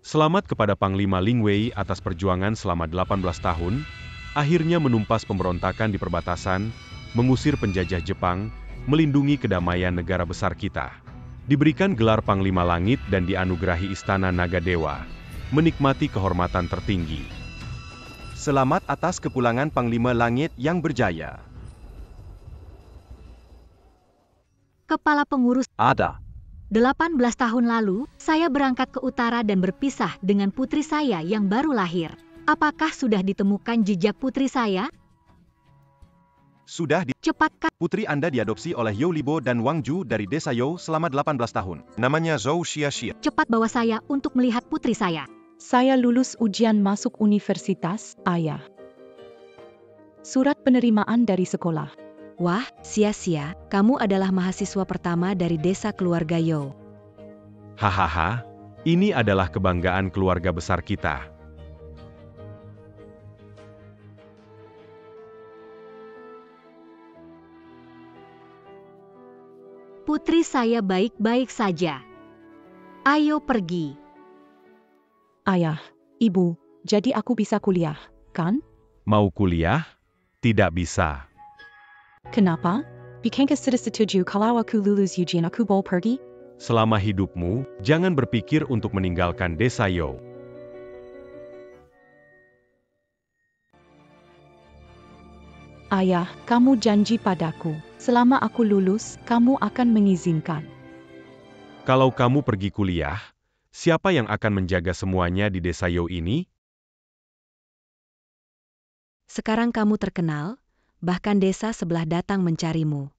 Selamat kepada Panglima Ling Wei atas perjuangan selama 18 tahun, akhirnya menumpas pemberontakan di perbatasan, mengusir penjajah Jepang, melindungi kedamaian negara besar kita. Diberikan gelar Panglima Langit dan dianugerahi Istana Naga Dewa, menikmati kehormatan tertinggi. Selamat atas kepulangan Panglima Langit yang berjaya. Kepala pengurus. Ada. 18 tahun lalu, saya berangkat ke utara dan berpisah dengan putri saya yang baru lahir. Apakah sudah ditemukan jejak putri saya? Sudah. Cepat, Kak. Putri Anda diadopsi oleh You Libo dan Wang Ju dari desa You selama 18 tahun. Namanya Zhou Xiaxia. Cepat bawa saya untuk melihat putri saya. Saya lulus ujian masuk universitas, Ayah. Surat penerimaan dari sekolah. Wah, Sia-sia, kamu adalah mahasiswa pertama dari desa keluarga Yo. Hahaha, ini adalah kebanggaan keluarga besar kita. Putri saya baik-baik saja. Ayo pergi. Ayah, Ibu, jadi aku bisa kuliah, kan? Mau kuliah? Tidak bisa. Kenapa? Bukankah sudah setuju kalau aku lulus ujian aku boleh pergi? Selama hidupmu, jangan berpikir untuk meninggalkan desa Yo. Ayah, kamu janji padaku, selama aku lulus, kamu akan mengizinkan. Kalau kamu pergi kuliah, siapa yang akan menjaga semuanya di desa Yo ini? Sekarang kamu terkenal, bahkan desa sebelah datang mencarimu.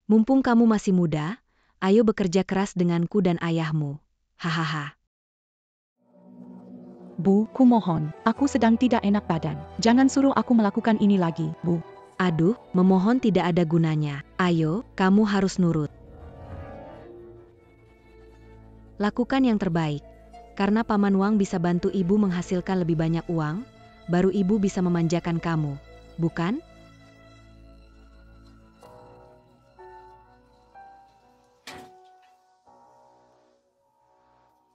Mumpung kamu masih muda, ayo bekerja keras denganku dan ayahmu. Hahaha. Bu, kumohon, aku sedang tidak enak badan. Jangan suruh aku melakukan ini lagi, Bu. Aduh, memohon tidak ada gunanya. Ayo, kamu harus nurut. Lakukan yang terbaik. Karena Paman Wang bisa bantu ibu menghasilkan lebih banyak uang, baru ibu bisa memanjakan kamu, bukan?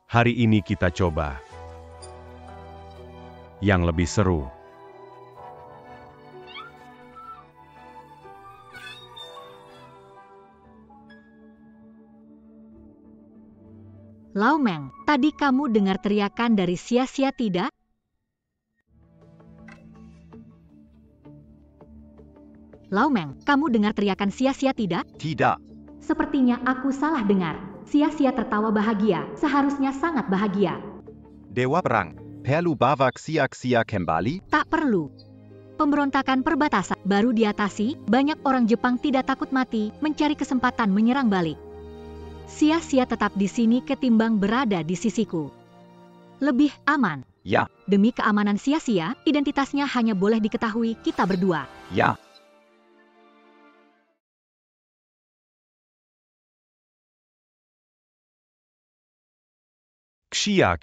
Hari ini kita coba yang lebih seru. Lau Meng, tadi kamu dengar teriakan dari Sia-sia tidak? Lau Meng, kamu dengar teriakan Sia-sia tidak? Tidak. Sepertinya aku salah dengar. Sia-sia tertawa bahagia, seharusnya sangat bahagia. Dewa Perang. Perlu bawa Sia-sia kembali? Tak perlu. Pemberontakan perbatasan baru diatasi, banyak orang Jepang tidak takut mati, mencari kesempatan menyerang balik. Sia-sia tetap di sini ketimbang berada di sisiku. Lebih aman. Ya. Demi keamanan Sia-sia, identitasnya hanya boleh diketahui kita berdua. Ya. Xia.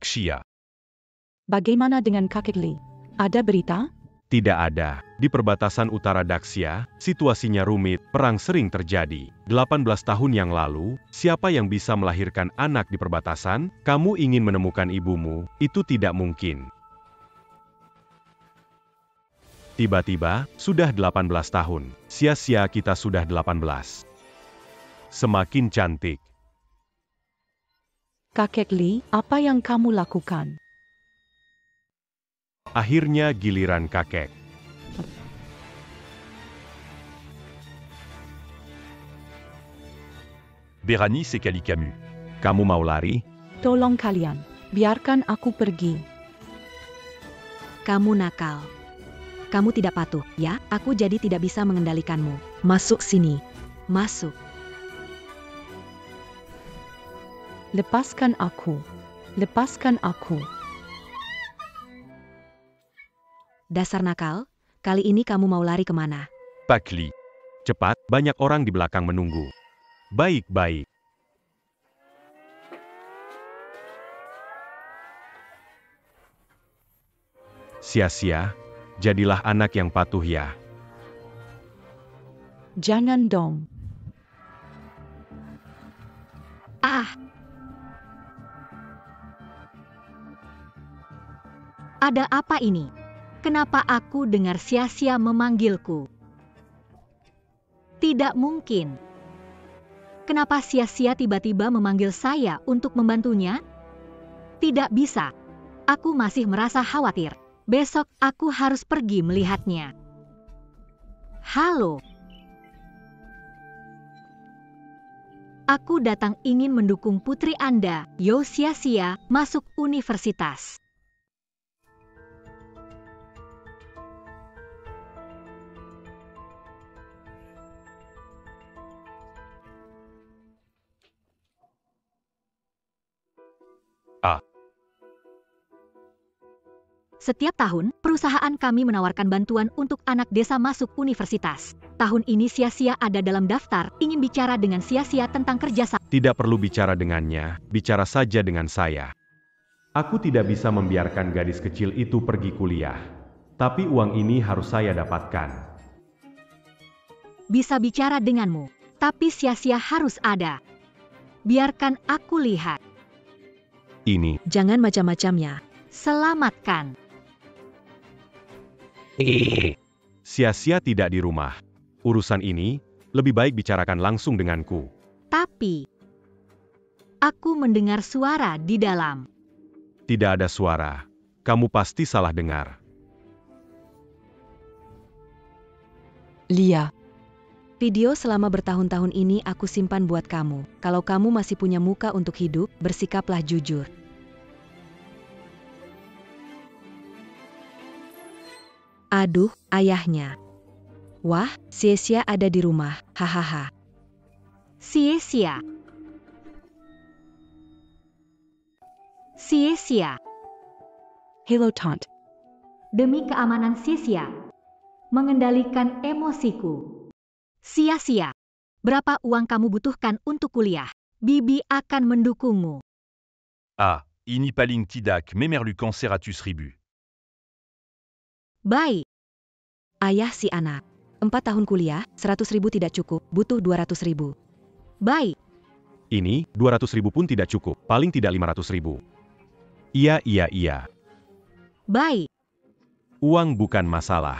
Xia. Bagaimana dengan kakek Li? Ada berita? Tidak ada. Di perbatasan utara Daxia, situasinya rumit, perang sering terjadi. 18 tahun yang lalu, siapa yang bisa melahirkan anak di perbatasan? Kamu ingin menemukan ibumu, itu tidak mungkin. Tiba-tiba, sudah 18 tahun. Sia-sia kita sudah 18. Semakin cantik. Kakek Li, apa yang kamu lakukan? Akhirnya giliran kakek. Béranis et Kalikamu. Kamu mau lari? Tolong kalian, biarkan aku pergi. Kamu nakal. Kamu tidak patuh, ya? Aku jadi tidak bisa mengendalikanmu. Masuk sini. Masuk. Lepaskan aku. Lepaskan aku. Dasar nakal, kali ini kamu mau lari kemana? Pakli. Cepat, banyak orang di belakang menunggu. Baik-baik. Sia-sia, Jadilah anak yang patuh ya. Jangan dong. Ah! Ada apa ini? Kenapa aku dengar sia-sia memanggilku? Tidak mungkin. Kenapa sia-sia tiba-tiba memanggil saya untuk membantunya? Tidak bisa. Aku masih merasa khawatir. Besok aku harus pergi melihatnya. Halo. Aku datang ingin mendukung putri Anda, Yo sia-sia, masuk universitas. Ah. Setiap tahun, perusahaan kami menawarkan bantuan untuk anak desa masuk universitas. Tahun ini sia-sia ada dalam daftar, ingin bicara dengan sia-sia tentang kerjasama. Tidak perlu bicara dengannya, bicara saja dengan saya. Aku tidak bisa membiarkan gadis kecil itu pergi kuliah. Tapi uang ini harus saya dapatkan. Bisa bicara denganmu, tapi sia-sia harus ada. Biarkan aku lihat. Ini. Jangan macam-macamnya. Selamatkan. Sia-sia tidak di rumah. Urusan ini, lebih baik bicarakan langsung denganku. Tapi, aku mendengar suara di dalam. Tidak ada suara. Kamu pasti salah dengar. Lia. Video selama bertahun-tahun ini aku simpan buat kamu. Kalau kamu masih punya muka untuk hidup, bersikaplah jujur. Aduh, ayahnya. Wah, sia-sia ada di rumah, hahaha. Sia-sia. Sia-sia. Hello Tante. Demi keamanan sia-sia. Mengendalikan emosiku. Sia-sia. Berapa uang kamu butuhkan untuk kuliah? Bibi akan mendukungmu. Ah, ini paling tidak memerlukan 100 ribu. Baik. Ayah si anak. 4 tahun kuliah, 100 ribu tidak cukup, butuh 200 ribu. Baik. Ini, 200 ribu pun tidak cukup, paling tidak 500 ribu. Iya. Baik. Uang bukan masalah.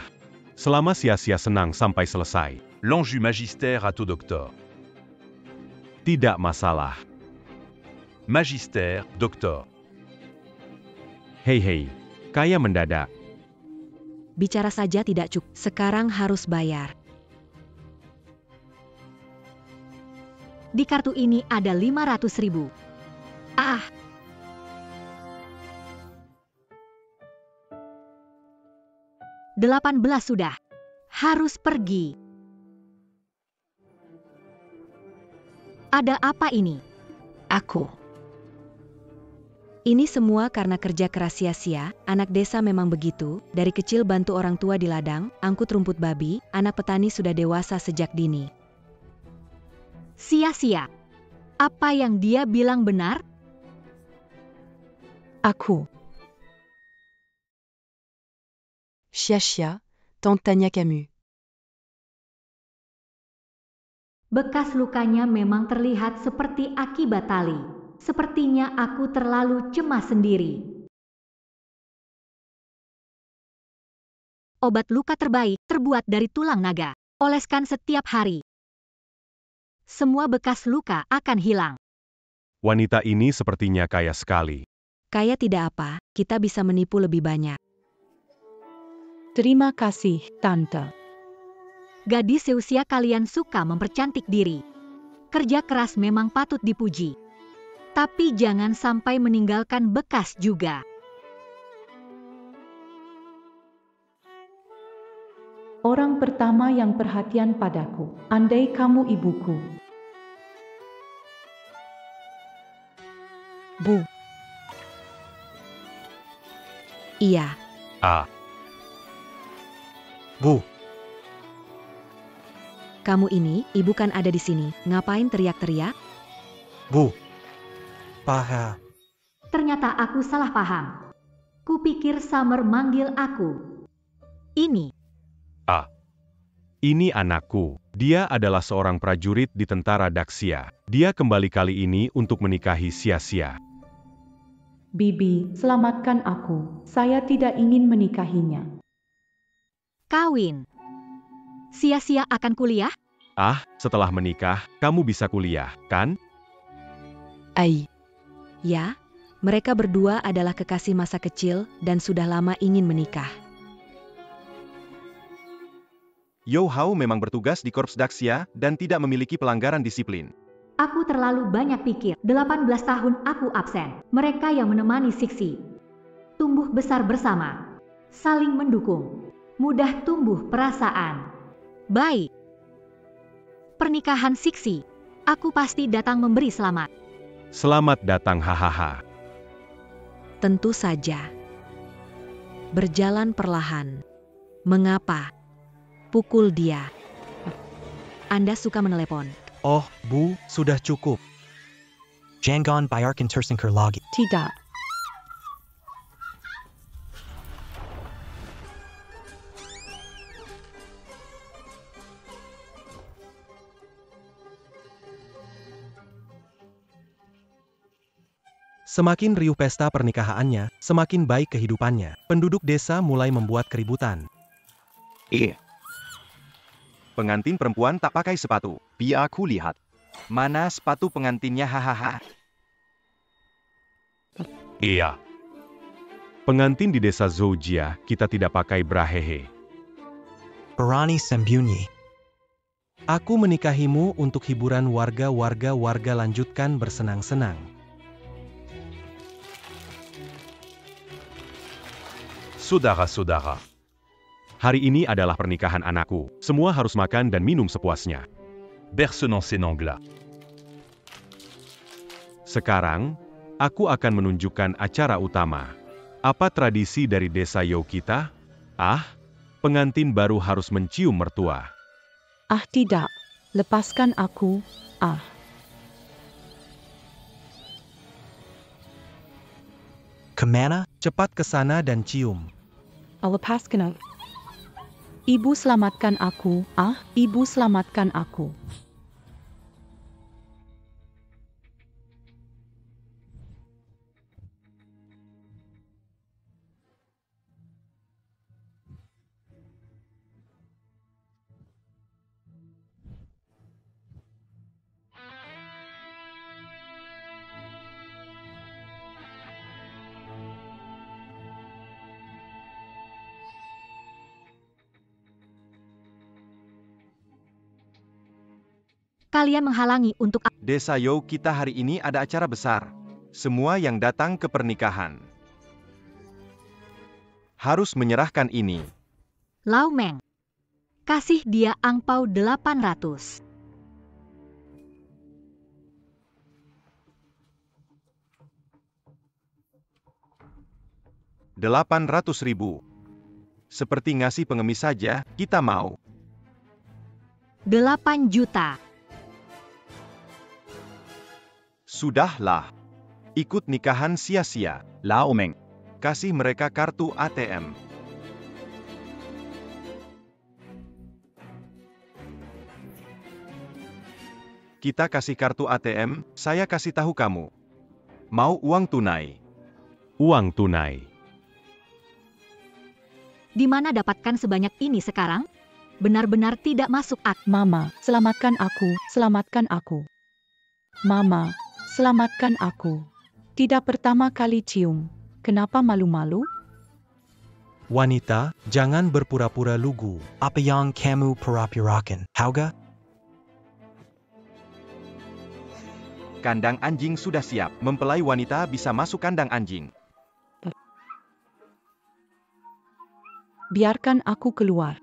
Selama sia-sia senang sampai selesai. L'enjeu magistère à taux doctor. Tidak masalah. Magistère, doctor. Hei, kaya mendadak. Bicara saja tidak cukup, sekarang harus bayar. Di kartu ini ada 500 ribu. Ah. $18 sudah. Harus pergi. Ada apa ini? Aku. Ini semua karena kerja keras sia-sia, anak desa memang begitu, dari kecil bantu orang tua di ladang, angkut rumput babi, anak petani sudah dewasa sejak dini. Sia-sia. Apa yang dia bilang benar? Aku. Sia-sia, Tante Tanya Camus. Bekas lukanya memang terlihat seperti akibat tali. Sepertinya aku terlalu cemas sendiri. Obat luka terbaik terbuat dari tulang naga. Oleskan setiap hari. Semua bekas luka akan hilang. Wanita ini sepertinya kaya sekali. Kaya tidak apa, kita bisa menipu lebih banyak. Terima kasih, Tante. Gadis seusia kalian suka mempercantik diri. Kerja keras memang patut dipuji. Tapi jangan sampai meninggalkan bekas juga. Orang pertama yang perhatian padaku, andai kamu ibuku. Bu. Iya. Ah. Bu. Kamu ini, ibu kan ada di sini, ngapain teriak-teriak? Bu. Paham. Ternyata aku salah paham. Kupikir Summer manggil aku. Ini. Ini anakku. Dia adalah seorang prajurit di tentara Daxia. Dia kembali kali ini untuk menikahi Sia-Sia. Bibi, selamatkan aku. Saya tidak ingin menikahinya. Kawin. Sia-Sia akan kuliah? Setelah menikah, kamu bisa kuliah, kan? Ya, mereka berdua adalah kekasih masa kecil dan sudah lama ingin menikah. Yo Hao memang bertugas di Korps Daxia dan tidak memiliki pelanggaran disiplin. Aku terlalu banyak pikir. 18 tahun aku absen. Mereka yang menemani Sixi. Tumbuh besar bersama. Saling mendukung. Mudah tumbuh perasaan. Baik. Pernikahan Sixi. Aku pasti datang memberi selamat. Selamat datang hahaha. Tentu saja. Berjalan perlahan. Mengapa? Pukul dia. Anda suka menelepon. Oh, Bu, sudah cukup. Jangan bayarkan tersingkir lagi. Tidak. Semakin riuh pesta pernikahannya, semakin baik kehidupannya. Penduduk desa mulai membuat keributan. Pengantin perempuan tak pakai sepatu. Biar aku lihat. Mana sepatu pengantinnya hahaha. Iya. Pengantin di desa Zoujia, kita tidak pakai bra hehe. Berani sembunyi. Aku menikahimu untuk hiburan warga lanjutkan bersenang-senang. Saudara-saudara. Hari ini adalah pernikahan anakku. Semua harus makan dan minum sepuasnya. Bersenang senangla. Sekarang, aku akan menunjukkan acara utama. Apa tradisi dari desa Yo kita? Pengantin baru harus mencium mertua. Tidak. Lepaskan aku. Kemana? Cepat ke sana dan cium. Lepaskan aku. Ibu selamatkan aku. Ibu selamatkan aku. Kalian menghalangi untuk Desa Yo kita hari ini ada acara besar. Semua yang datang ke pernikahan harus menyerahkan ini. Lau Meng. Kasih dia angpau 800. $800.000. Seperti ngasih pengemis saja, kita mau. 8 juta. Sudahlah. Ikut nikahan sia-sia. Lau Meng. Kasih mereka kartu ATM. Kita kasih kartu ATM, saya kasih tahu kamu. Mau uang tunai? Uang tunai. Di mana dapatkan sebanyak ini sekarang? Benar-benar tidak masuk akal. Mama, selamatkan aku. Selamatkan aku. Mama, selamatkan aku. Tidak pertama kali cium. Kenapa malu-malu? Wanita, jangan berpura-pura lugu. Apa yang kamu pura-purakan? Hauga? Kandang anjing sudah siap. Mempelai wanita bisa masuk kandang anjing. Biarkan aku keluar.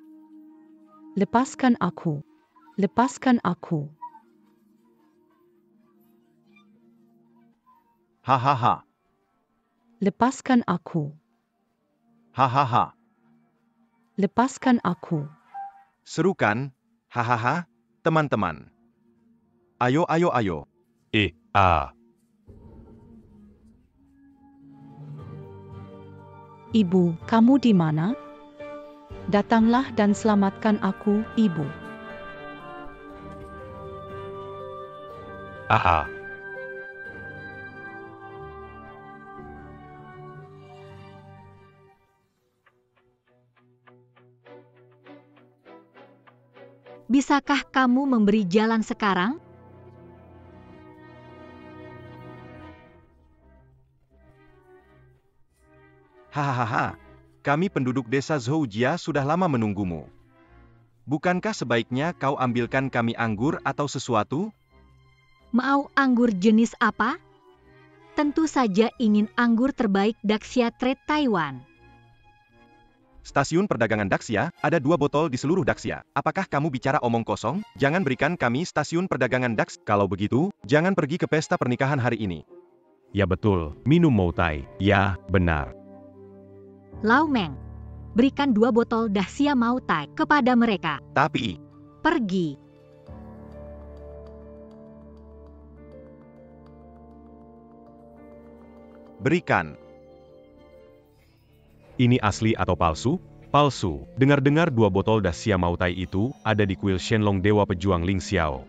Lepaskan aku. Lepaskan aku. Hahaha. Lepaskan aku. Hahaha. Lepaskan aku. Serukan, hahaha, teman-teman. Ayo, ayo, ayo. Ibu, kamu di mana? Datanglah dan selamatkan aku, Ibu. Ah. Bisakah kamu memberi jalan sekarang? Hahaha, kami penduduk desa Zhoujia sudah lama menunggumu. Bukankah sebaiknya kau ambilkan kami anggur atau sesuatu? Mau anggur jenis apa? Tentu saja ingin anggur terbaik Daxia Trade Taiwan. Stasiun perdagangan Daxia, ada 2 botol di seluruh Daxia. Apakah kamu bicara omong kosong? Jangan berikan kami stasiun perdagangan Dax. Kalau begitu, jangan pergi ke pesta pernikahan hari ini. Ya betul, minum Moutai. Ya, benar. Lau Meng, berikan 2 botol Daxia Moutai kepada mereka. Tapi, Pergi. berikan. Ini asli atau palsu? Palsu. Dengar-dengar 2 botol Daxia Moutai itu ada di kuil Shenlong Dewa Pejuang Ling Xiao.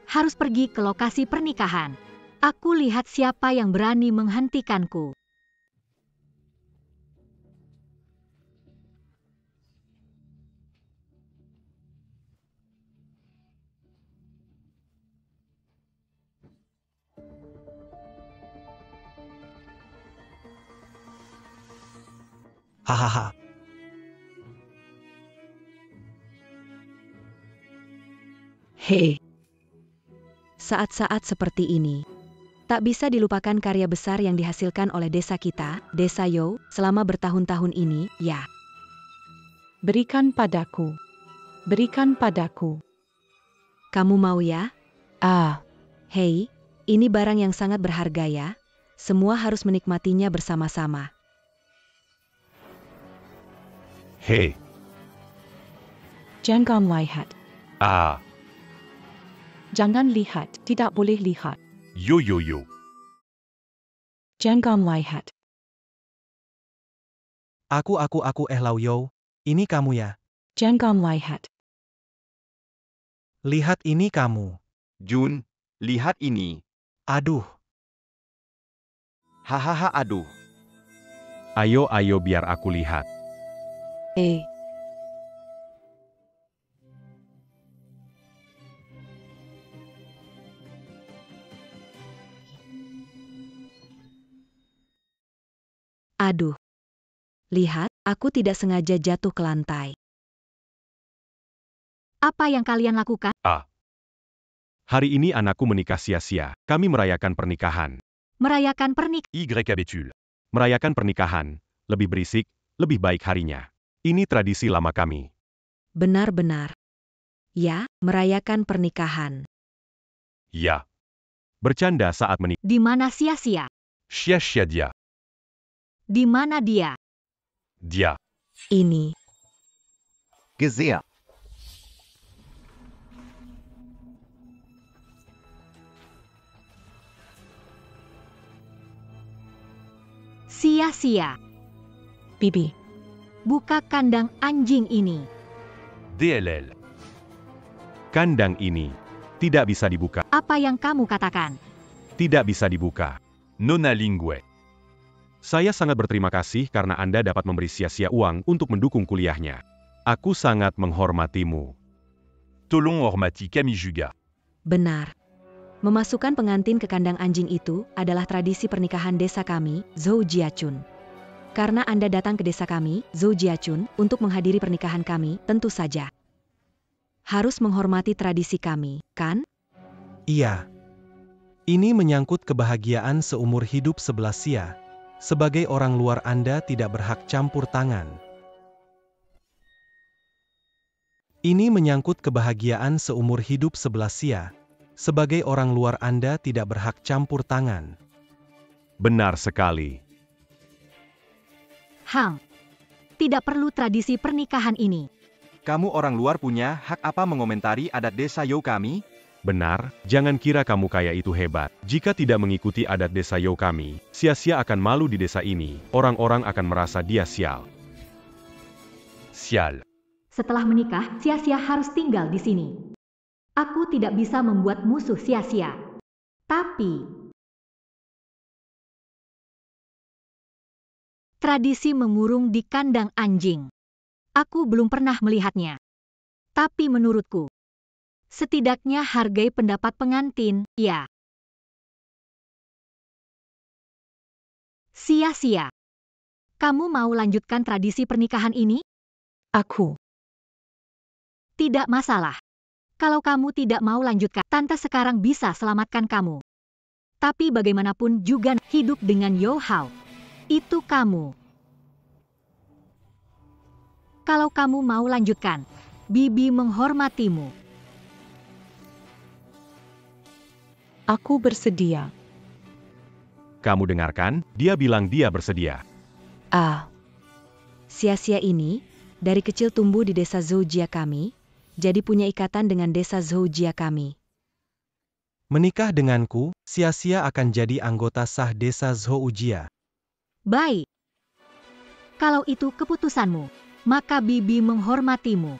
Harus pergi ke lokasi pernikahan. Aku lihat siapa yang berani menghentikanku. Hahaha. Hei. Saat-saat seperti ini, tak bisa dilupakan karya besar yang dihasilkan oleh desa kita, Desa You, selama bertahun-tahun ini, ya. Berikan padaku. Berikan padaku. Kamu mau ya? Ah, Hei, ini barang yang sangat berharga ya. Semua harus menikmatinya bersama-sama. Hei. jangan lihat. Ah. Jangan lihat, tidak boleh lihat. Yo. Jangan lihat. Aku Lau Yo. Ini kamu ya. Jangan lihat. Lihat ini kamu. Jun, lihat ini. Aduh. Hahaha, aduh. Ayo biar aku lihat. Aduh. Lihat, aku tidak sengaja jatuh ke lantai. Apa yang kalian lakukan? Hari ini anakku menikah sia-sia. Kami merayakan pernikahan. Merayakan pernikahan. Y abétule. Merayakan pernikahan. Lebih berisik, lebih baik harinya. Ini tradisi lama kami. Benar-benar. Ya, merayakan pernikahan. Ya. Bercanda saat menikah. Di mana sia-sia? Chia dia. Di mana dia? Dia. Ini. Gesea. Sia-sia. Bibi. Buka kandang anjing ini. DLL. Kandang ini tidak bisa dibuka. Apa yang kamu katakan? Tidak bisa dibuka. Nona lingue. Saya sangat berterima kasih karena Anda dapat memberi sia-sia uang untuk mendukung kuliahnya. Aku sangat menghormatimu. Tolong hormati kami juga. Benar. Memasukkan pengantin ke kandang anjing itu adalah tradisi pernikahan desa kami, Zhoujia Chun. Karena Anda datang ke desa kami, Zhoujia Chun, untuk menghadiri pernikahan kami, tentu saja. Harus menghormati tradisi kami, kan? Iya. Ini menyangkut kebahagiaan seumur hidup sebelah sia. Sebagai orang luar Anda tidak berhak campur tangan. Ini menyangkut kebahagiaan seumur hidup sebelah sia. Sebagai orang luar Anda tidak berhak campur tangan. Benar sekali. Hang. Tidak perlu tradisi pernikahan ini. Kamu orang luar punya hak apa mengomentari adat desa Yo kami? Benar, jangan kira kamu kaya itu hebat. Jika tidak mengikuti adat desa Yo kami, sia-sia akan malu di desa ini. Orang-orang akan merasa dia sial. Sial. Setelah menikah, sia-sia harus tinggal di sini. Aku tidak bisa membuat musuh sia-sia. Tapi tradisi mengurung di kandang anjing. Aku belum pernah melihatnya. Tapi menurutku, setidaknya hargai pendapat pengantin, ya. Sia-sia. Kamu mau lanjutkan tradisi pernikahan ini? Aku. Tidak masalah. Kalau kamu tidak mau lanjutkan, tante sekarang bisa selamatkan kamu. Tapi bagaimanapun juga hidup dengan Yo Hao. Itu kamu. Kalau kamu mau lanjutkan, Bibi menghormatimu. Aku bersedia. Kamu dengarkan, dia bilang dia bersedia. Sia-sia ini, dari kecil tumbuh di desa Zhoujia kami, jadi punya ikatan dengan desa Zhoujia kami. Menikah denganku, sia-sia akan jadi anggota sah desa Zhoujia. Baik. Kalau itu keputusanmu, maka Bibi menghormatimu.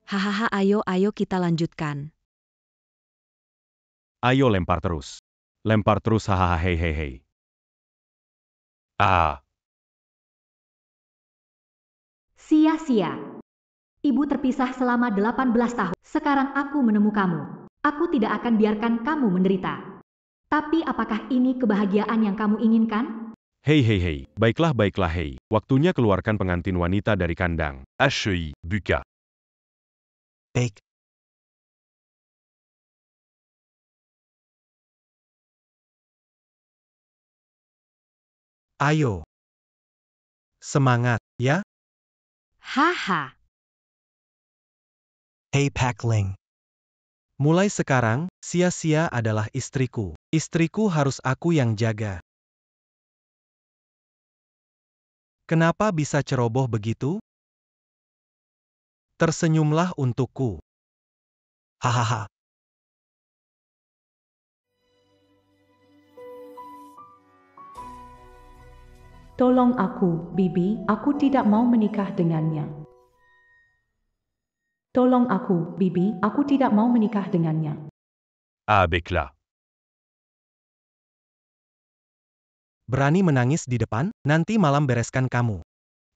Hahaha, ayo kita lanjutkan. Ayo lempar terus. Lempar terus hahaha hei hei hei. Sia-sia. Ibu terpisah selama 18 tahun. Sekarang aku menemukanmu. Aku tidak akan biarkan kamu menderita. Tapi apakah ini kebahagiaan yang kamu inginkan? Hei hei hei, baiklah hei. Waktunya keluarkan pengantin wanita dari kandang. HEI, Buka. Bake. Ayo. Semangat, ya? Haha. Hey Pakling. Mulai sekarang, sia-sia adalah istriku. Istriku harus aku yang jaga. Kenapa bisa ceroboh begitu? Tersenyumlah untukku. Hahaha. Tolong aku, Bibi, aku tidak mau menikah dengannya. Tolong aku, Bibi, aku tidak mau menikah dengannya. Bekla. Berani menangis di depan? Nanti malam bereskan kamu.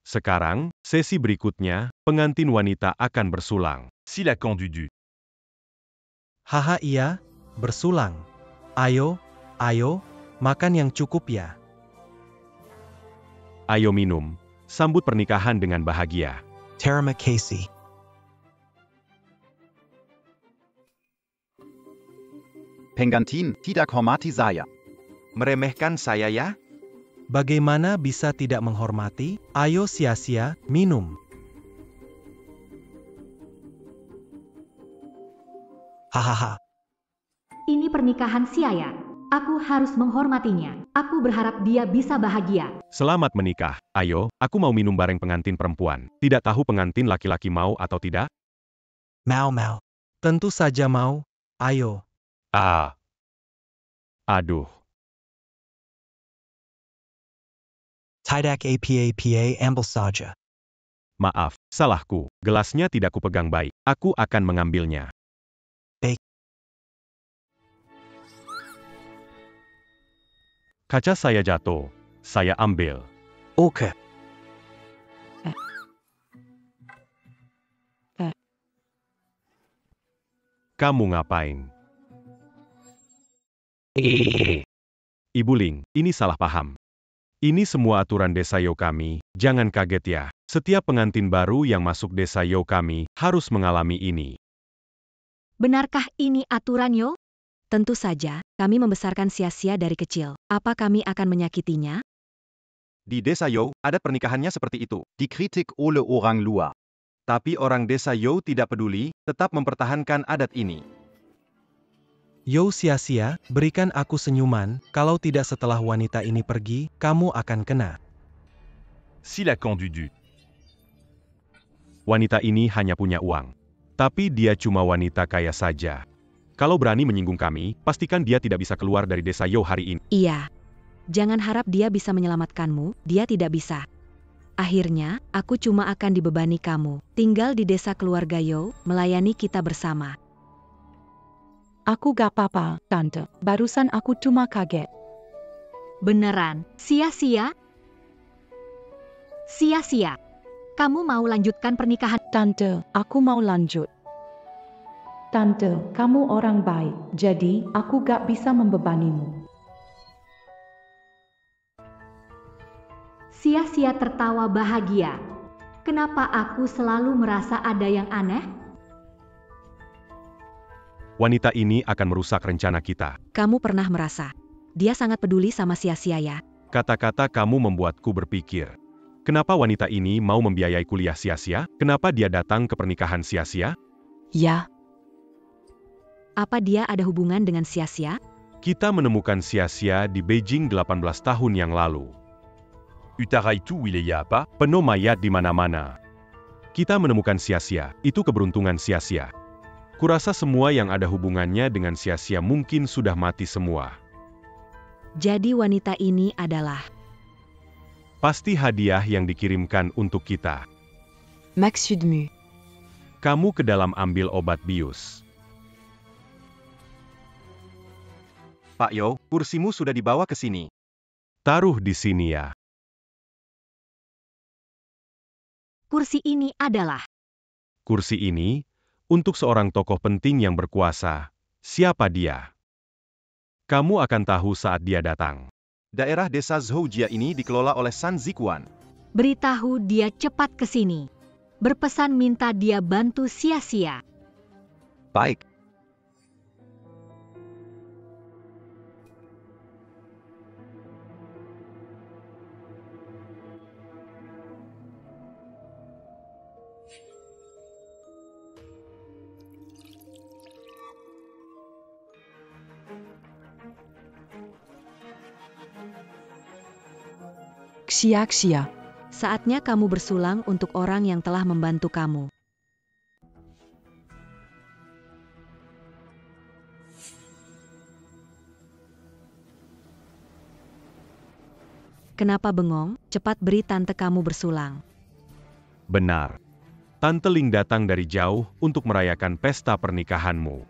Sekarang, sesi berikutnya, pengantin wanita akan bersulang. Silakan Dudu. Haha iya, bersulang. Ayo, makan yang cukup ya. Ayo minum, sambut pernikahan dengan bahagia. Terima kasih. Pengantin tidak hormati saya. Meremehkan saya ya? Bagaimana bisa tidak menghormati? Ayo sia-sia, minum. Hahaha. Ini pernikahan sia-sia. Aku harus menghormatinya. Aku berharap dia bisa bahagia. Selamat menikah. Ayo, aku mau minum bareng pengantin perempuan. Tidak tahu pengantin laki-laki mau atau tidak? Mau. Tentu saja mau. Ayo. Aduh. Tidak apa ambil saja. Maaf, salahku. Gelasnya tidak kupegang baik. Aku akan mengambilnya. Baik. Kaca saya jatuh. Saya ambil. Oke. Kamu ngapain? Ibu Ling, ini salah paham. Ini semua aturan desa Yo kami, jangan kaget ya. Setiap pengantin baru yang masuk desa Yo kami, harus mengalami ini. Benarkah ini aturan Yo? Tentu saja, kami membesarkan sia-sia dari kecil. Apa kami akan menyakitinya? Di desa Yo, adat pernikahannya seperti itu. Die Kritik ole orang luar. Tapi orang desa Yo tidak peduli, tetap mempertahankan adat ini. Yo sia-sia, berikan aku senyuman, kalau tidak setelah wanita ini pergi, kamu akan kena. Silakan Dudu. Wanita ini hanya punya uang. Tapi dia cuma wanita kaya saja. Kalau berani menyinggung kami, pastikan dia tidak bisa keluar dari desa Yo hari ini. Iya. Jangan harap dia bisa menyelamatkanmu, dia tidak bisa. Akhirnya, aku cuma akan dibebani kamu. Tinggal di desa keluarga Yo, melayani kita bersama. Aku gak apa-apa, Tante. Barusan aku cuma kaget. Beneran, sia-sia? Sia-sia. Kamu mau lanjutkan pernikahan? Tante, aku mau lanjut. Tante, kamu orang baik, jadi aku gak bisa membebanimu. Sia-sia tertawa bahagia. Kenapa aku selalu merasa ada yang aneh? Wanita ini akan merusak rencana kita. Kamu pernah merasa, dia sangat peduli sama sia-sia ya? Kata-kata kamu membuatku berpikir. Kenapa wanita ini mau membiayai kuliah sia-sia? Kenapa dia datang ke pernikahan sia-sia? Ya, Apa dia ada hubungan dengan sia-sia? Kita menemukan sia-sia di Beijing 18 tahun yang lalu. Utaraitu Wileyapa, Penuh mayat di mana-mana. Kita menemukan sia-sia, itu keberuntungan sia-sia. Kurasa semua yang ada hubungannya dengan sia-sia mungkin sudah mati semua. Jadi wanita ini adalah Pasti hadiah yang dikirimkan untuk kita. Max Sudmu. Kamu ke dalam ambil obat bius. Pak Yo, kursimu sudah dibawa ke sini. Taruh di sini ya. Kursi ini adalah Kursi ini, untuk seorang tokoh penting yang berkuasa. Siapa dia? Kamu akan tahu saat dia datang. Daerah desa Zhoujia ini dikelola oleh San Zikuan. beritahu dia cepat ke sini. Berpesan minta dia bantu sia-sia. Baik. Xia-xia. Saatnya kamu bersulang untuk orang yang telah membantu kamu. Kenapa bengong? Cepat beri tante kamu bersulang. Benar. Tante Ling datang dari jauh untuk merayakan pesta pernikahanmu.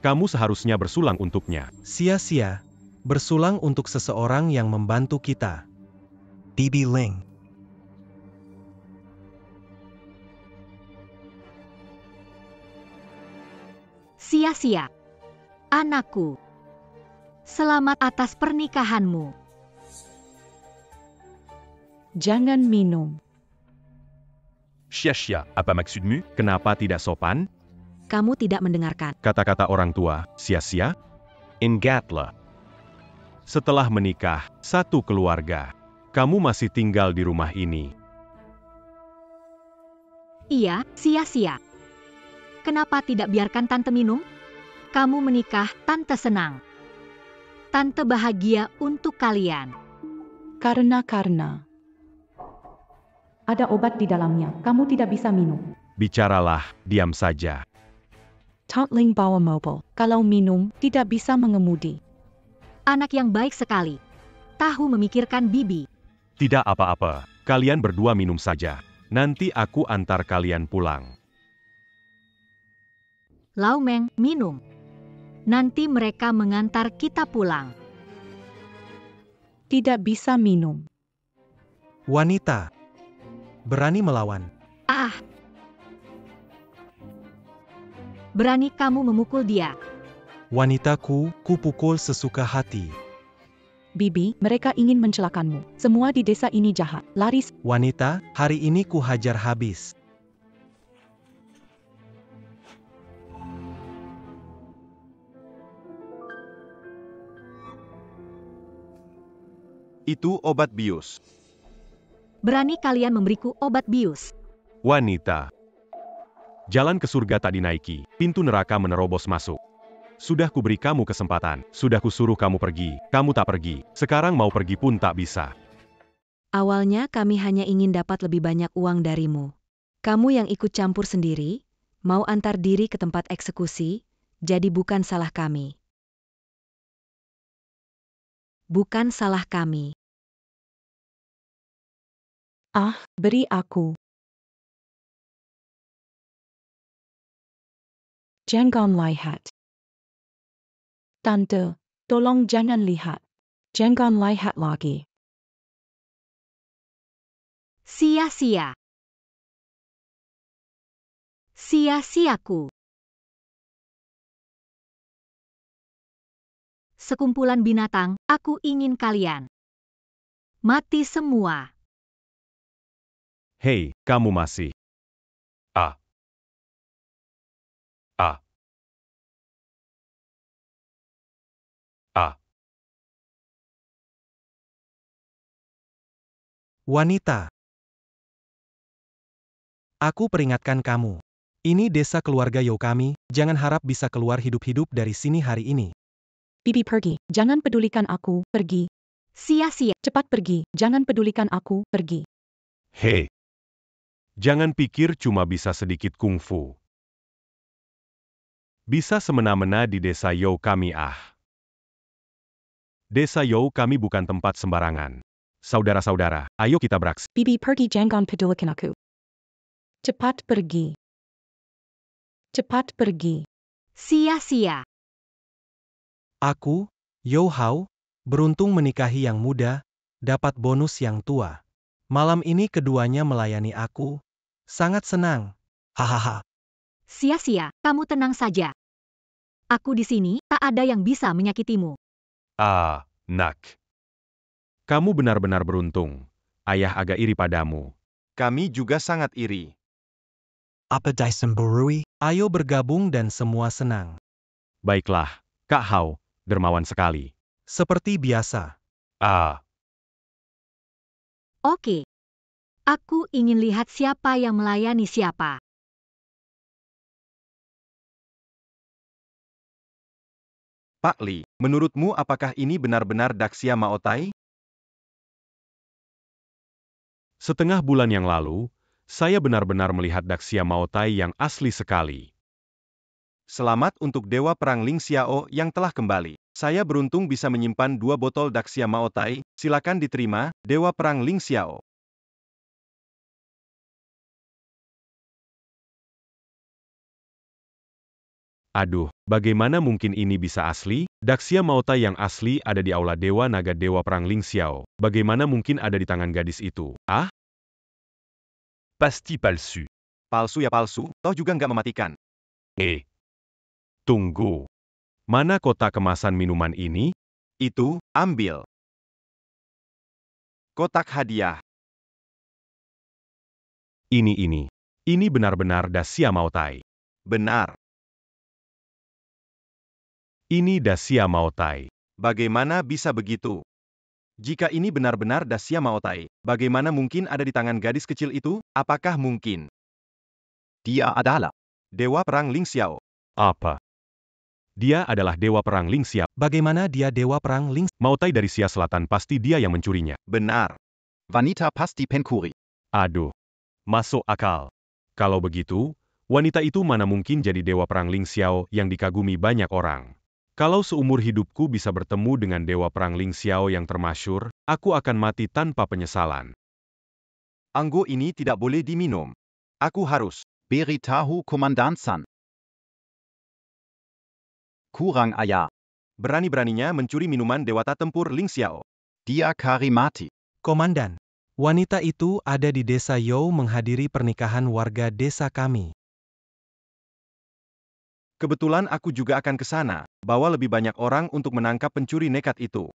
Kamu seharusnya bersulang untuknya. Sia-sia. Bersulang untuk seseorang yang membantu kita. Bibi Ling. Sia-sia. Anakku. Selamat atas pernikahanmu. Jangan minum. Xia-xia, apa maksudmu? Kenapa tidak sopan? Kamu tidak mendengarkan. Kata-kata orang tua, sia-sia? Ingatlah. Setelah menikah, satu keluarga. Kamu masih tinggal di rumah ini. Iya, sia-sia. Kenapa tidak biarkan tante minum? Kamu menikah, tante senang. Tante bahagia untuk kalian. Karena. Ada obat di dalamnya, kamu tidak bisa minum. Bicaralah, diam saja. Tot Ling bawa mobil, kalau minum, tidak bisa mengemudi. Anak yang baik sekali. Tahu memikirkan bibi. Tidak apa-apa, kalian berdua minum saja. Nanti aku antar kalian pulang. Lau Meng, minum. Nanti mereka mengantar kita pulang. Tidak bisa minum. Wanita. Berani melawan. Ah. Berani kamu memukul dia. Wanitaku, ku pukul sesuka hati. Bibi, mereka ingin mencelakanmu. Semua di desa ini jahat. Laris. Wanita, hari ini ku hajar habis. Itu obat bius. Berani kalian memberiku obat bius. Wanita. Jalan ke surga tak dinaiki, pintu neraka menerobos masuk. Sudah kuberi kamu kesempatan, sudah kusuruh kamu pergi, kamu tak pergi, sekarang mau pergi pun tak bisa. Awalnya kami hanya ingin dapat lebih banyak uang darimu. Kamu yang ikut campur sendiri, mau antar diri ke tempat eksekusi, Jadi bukan salah kami. Bukan salah kami. Ah, beri aku. Jangan lihat. Tante, tolong jangan lihat. Jangan lihat lagi. Sia-sia. Sia-siaku. Sekumpulan binatang, aku ingin kalian mati semua. Hei, kamu masih. Ah. Ah. Ah. Wanita. Aku peringatkan kamu. Ini desa keluarga Yo kami, jangan harap bisa keluar hidup-hidup dari sini hari ini. Bibi pergi, jangan pedulikan aku, pergi. Sia-sia. Cepat pergi, jangan pedulikan aku, pergi. Hei. Jangan pikir cuma bisa sedikit kungfu. Bisa semena-mena di desa Yo kami ah. Desa Yo kami bukan tempat sembarangan. Saudara-saudara, ayo kita beraksi. Bibi pergi, jangan pedulikan aku. Cepat pergi. Cepat pergi. Sia-sia. Aku, Yo Hao, beruntung menikahi yang muda, dapat bonus yang tua. Malam ini keduanya melayani aku. Sangat senang. Hahaha. Sia-sia, kamu tenang saja. Aku di sini, tak ada yang bisa menyakitimu. Ah, nak. Kamu benar-benar beruntung. Ayah agak iri padamu. Kami juga sangat iri. Apa disemburui? Ayo bergabung dan semua senang. Baiklah, Kak Hao, dermawan sekali. Seperti biasa. Ah. Oke. Aku ingin lihat siapa yang melayani siapa. Pak Li, menurutmu apakah ini benar-benar Daxia Maotai? Setengah bulan yang lalu, saya benar-benar melihat Daxia Maotai yang asli sekali. Selamat untuk Dewa Perang Ling Xiao yang telah kembali. Saya beruntung bisa menyimpan 2 botol Daxia Maotai, silakan diterima, Dewa Perang Ling Xiao. Aduh, bagaimana mungkin ini bisa asli? Daxia Maotai yang asli ada di Aula Dewa Naga Dewa Perang Ling Xiao. Bagaimana mungkin ada di tangan gadis itu? Ah? Pasti palsu. Palsu ya palsu, toh juga nggak mematikan. Tunggu. Mana kotak kemasan minuman ini? Itu, ambil. Kotak hadiah. Ini. Ini benar-benar Daxia Maotai. Benar. Ini Daxia Maotai. Bagaimana bisa begitu? Jika ini benar-benar Daxia Maotai, bagaimana mungkin ada di tangan gadis kecil itu? Apakah mungkin? Dia adalah Dewa Perang Ling Xiao. Apa? Dia adalah Dewa Perang Ling Xiao. Bagaimana dia Dewa Perang Ling? Maotai dari Xia Selatan pasti dia yang mencurinya. Benar. Wanita pasti pencuri. Aduh. Masuk akal. Kalau begitu, wanita itu mana mungkin jadi Dewa Perang Ling Xiao yang dikagumi banyak orang. Kalau seumur hidupku bisa bertemu dengan Dewa Perang Ling Xiao yang termasyur, aku akan mati tanpa penyesalan. Anggo ini tidak boleh diminum. Aku harus. Beritahu Komandan San. Kurang ajar. Berani-beraninya mencuri minuman Dewata Tempur Ling Xiao. Dia karimati. Komandan, wanita itu ada di desa Yo menghadiri pernikahan warga desa kami. Kebetulan aku juga akan ke sana, bawa lebih banyak orang untuk menangkap pencuri nekat itu.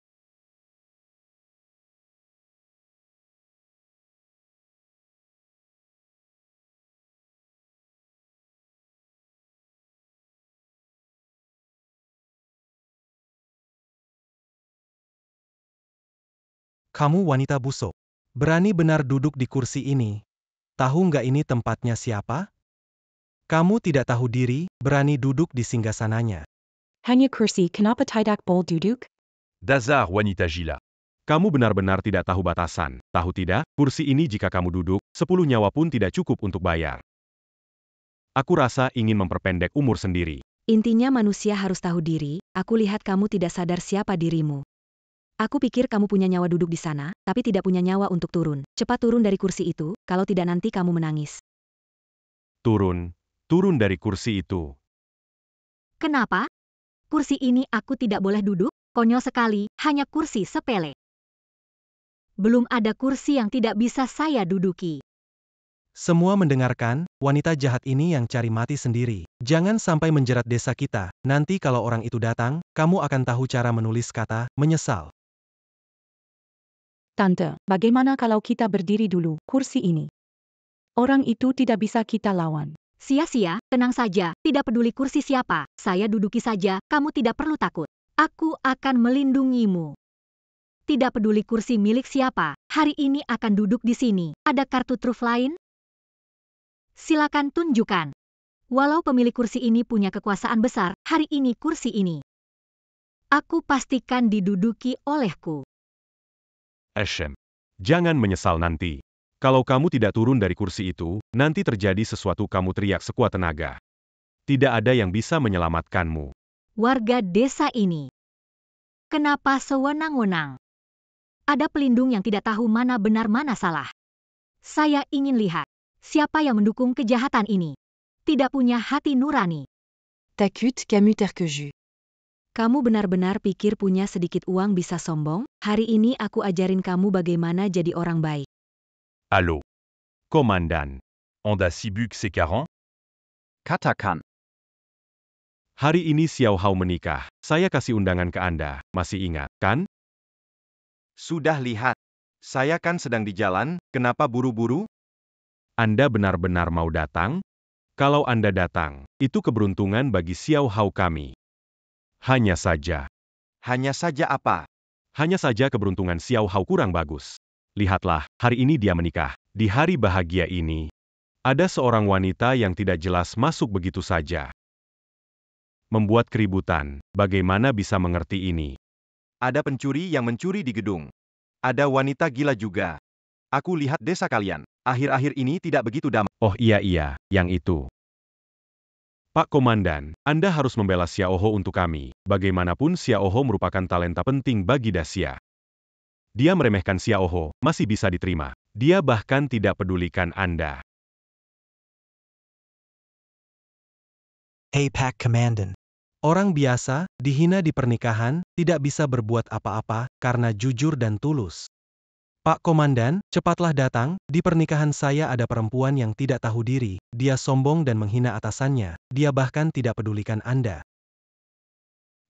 Kamu wanita busuk. Berani benar duduk di kursi ini. Tahu nggak ini tempatnya siapa? Kamu tidak tahu diri, berani duduk di singgasananya. Hanya kursi, kenapa tidak boleh duduk? Dazar wanita gila. Kamu benar-benar tidak tahu batasan. Tahu tidak, kursi ini jika kamu duduk, 10 nyawa pun tidak cukup untuk bayar. Aku rasa ingin memperpendek umur sendiri. Intinya manusia harus tahu diri, aku lihat kamu tidak sadar siapa dirimu. Aku pikir kamu punya nyawa duduk di sana, tapi tidak punya nyawa untuk turun. Cepat turun dari kursi itu, kalau tidak nanti kamu menangis. Turun dari kursi itu. Kenapa? Kursi ini aku tidak boleh duduk? Konyol sekali, hanya kursi sepele. Belum ada kursi yang tidak bisa saya duduki. Semua mendengarkan, wanita jahat ini yang cari mati sendiri. Jangan sampai menjerat desa kita, nanti kalau orang itu datang, kamu akan tahu cara menulis kata, menyesal. Tante, bagaimana kalau kita berdiri dulu, kursi ini? Orang itu tidak bisa kita lawan. Sia-sia, tenang saja, tidak peduli kursi siapa, saya duduki saja, kamu tidak perlu takut. Aku akan melindungimu. Tidak peduli kursi milik siapa, hari ini akan duduk di sini. Ada kartu truf lain? Silakan tunjukkan. Walau pemilik kursi ini punya kekuasaan besar, hari ini kursi ini aku pastikan diduduki olehku. Eshem, jangan menyesal nanti. Kalau kamu tidak turun dari kursi itu, nanti terjadi sesuatu kamu teriak sekuat tenaga. Tidak ada yang bisa menyelamatkanmu. Warga desa ini, kenapa sewenang-wenang? Ada pelindung yang tidak tahu mana benar mana salah. Saya ingin lihat. Siapa yang mendukung kejahatan ini? Tidak punya hati nurani. Takut Camus Terquejus. Kamu benar-benar pikir punya sedikit uang bisa sombong? Hari ini aku ajarin kamu bagaimana jadi orang baik. Allô. Komandan, On a si bu que c'est 40? Katakan. hari ini Xiao Hao menikah. Saya kasih undangan ke Anda. Masih ingat, kan? Sudah lihat. Saya kan sedang di jalan, kenapa buru-buru? Anda benar-benar mau datang? Kalau Anda datang, itu keberuntungan bagi Xiao Hao kami. Hanya saja apa? Hanya saja keberuntungan Xiao Hao kurang bagus. Lihatlah, hari ini dia menikah. Di hari bahagia ini, ada seorang wanita yang tidak jelas masuk begitu saja. Membuat keributan, bagaimana bisa mengerti ini? Ada pencuri yang mencuri di gedung. Ada wanita gila juga. Aku lihat desa kalian. Akhir-akhir ini tidak begitu damai. Oh iya, yang itu. Pak Komandan, Anda harus membela Xiao Hao untuk kami. Bagaimanapun Xiao Hao merupakan talenta penting bagi Dacia. Dia meremehkan Xiao Hao, masih bisa diterima. Dia bahkan tidak pedulikan Anda. Hey Pak Komandan. Orang biasa, dihina di pernikahan, tidak bisa berbuat apa-apa, karena jujur dan tulus. Pak Komandan, cepatlah datang, di pernikahan saya ada perempuan yang tidak tahu diri, dia sombong dan menghina atasannya, dia bahkan tidak pedulikan Anda.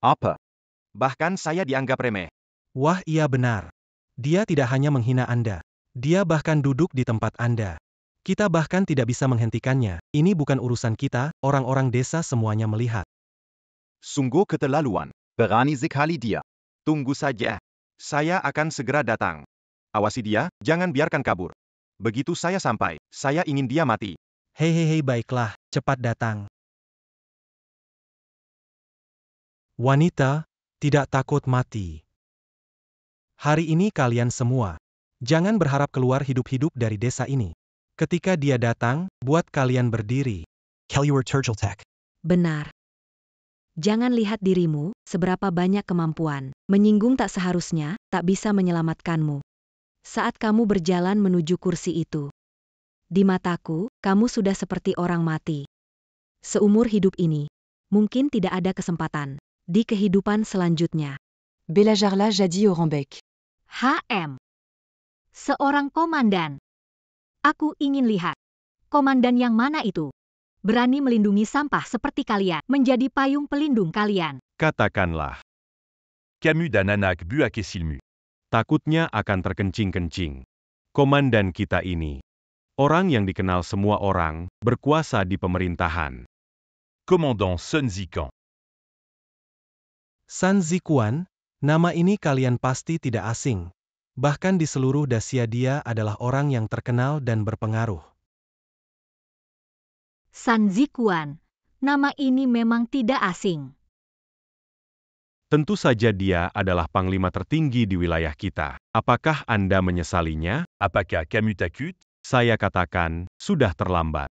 Apa? Bahkan saya dianggap remeh. Wah iya benar. Dia tidak hanya menghina Anda. Dia bahkan duduk di tempat Anda. Kita bahkan tidak bisa menghentikannya, ini bukan urusan kita, orang-orang desa semuanya melihat. Sungguh keterlaluan. Berani sekali dia. Tunggu saja. Saya akan segera datang. Awasi dia, jangan biarkan kabur. Begitu saya sampai, saya ingin dia mati. Hei baiklah, cepat datang. Wanita, tidak takut mati. Hari ini kalian semua, jangan berharap keluar hidup-hidup dari desa ini. Ketika dia datang, buat kalian berdiri. Kelluar Turtletek. Benar. Jangan lihat dirimu, seberapa banyak kemampuan. Menyinggung tak seharusnya, tak bisa menyelamatkanmu. Saat kamu berjalan menuju kursi itu, di mataku, kamu sudah seperti orang mati. Seumur hidup ini, mungkin tidak ada kesempatan di kehidupan selanjutnya. Bella Jarla Jadi Orenbeck. HM. Seorang komandan. Aku ingin lihat. Komandan yang mana itu? Berani melindungi sampah seperti kalian, menjadi payung pelindung kalian. Katakanlah, Camus d'Ananak bu à Kessilmu. takutnya akan terkencing-kencing. Komandan kita ini, orang yang dikenal semua orang, berkuasa di pemerintahan. Commandant Sun Zikan. Sun Zikuan, nama ini kalian pasti tidak asing. Bahkan di seluruh Dacia dia adalah orang yang terkenal dan berpengaruh. Sun Zikuan. Nama ini memang tidak asing. Tentu saja dia adalah panglima tertinggi di wilayah kita. Apakah Anda menyesalinya? Apakah Camus takut? Saya katakan, sudah terlambat.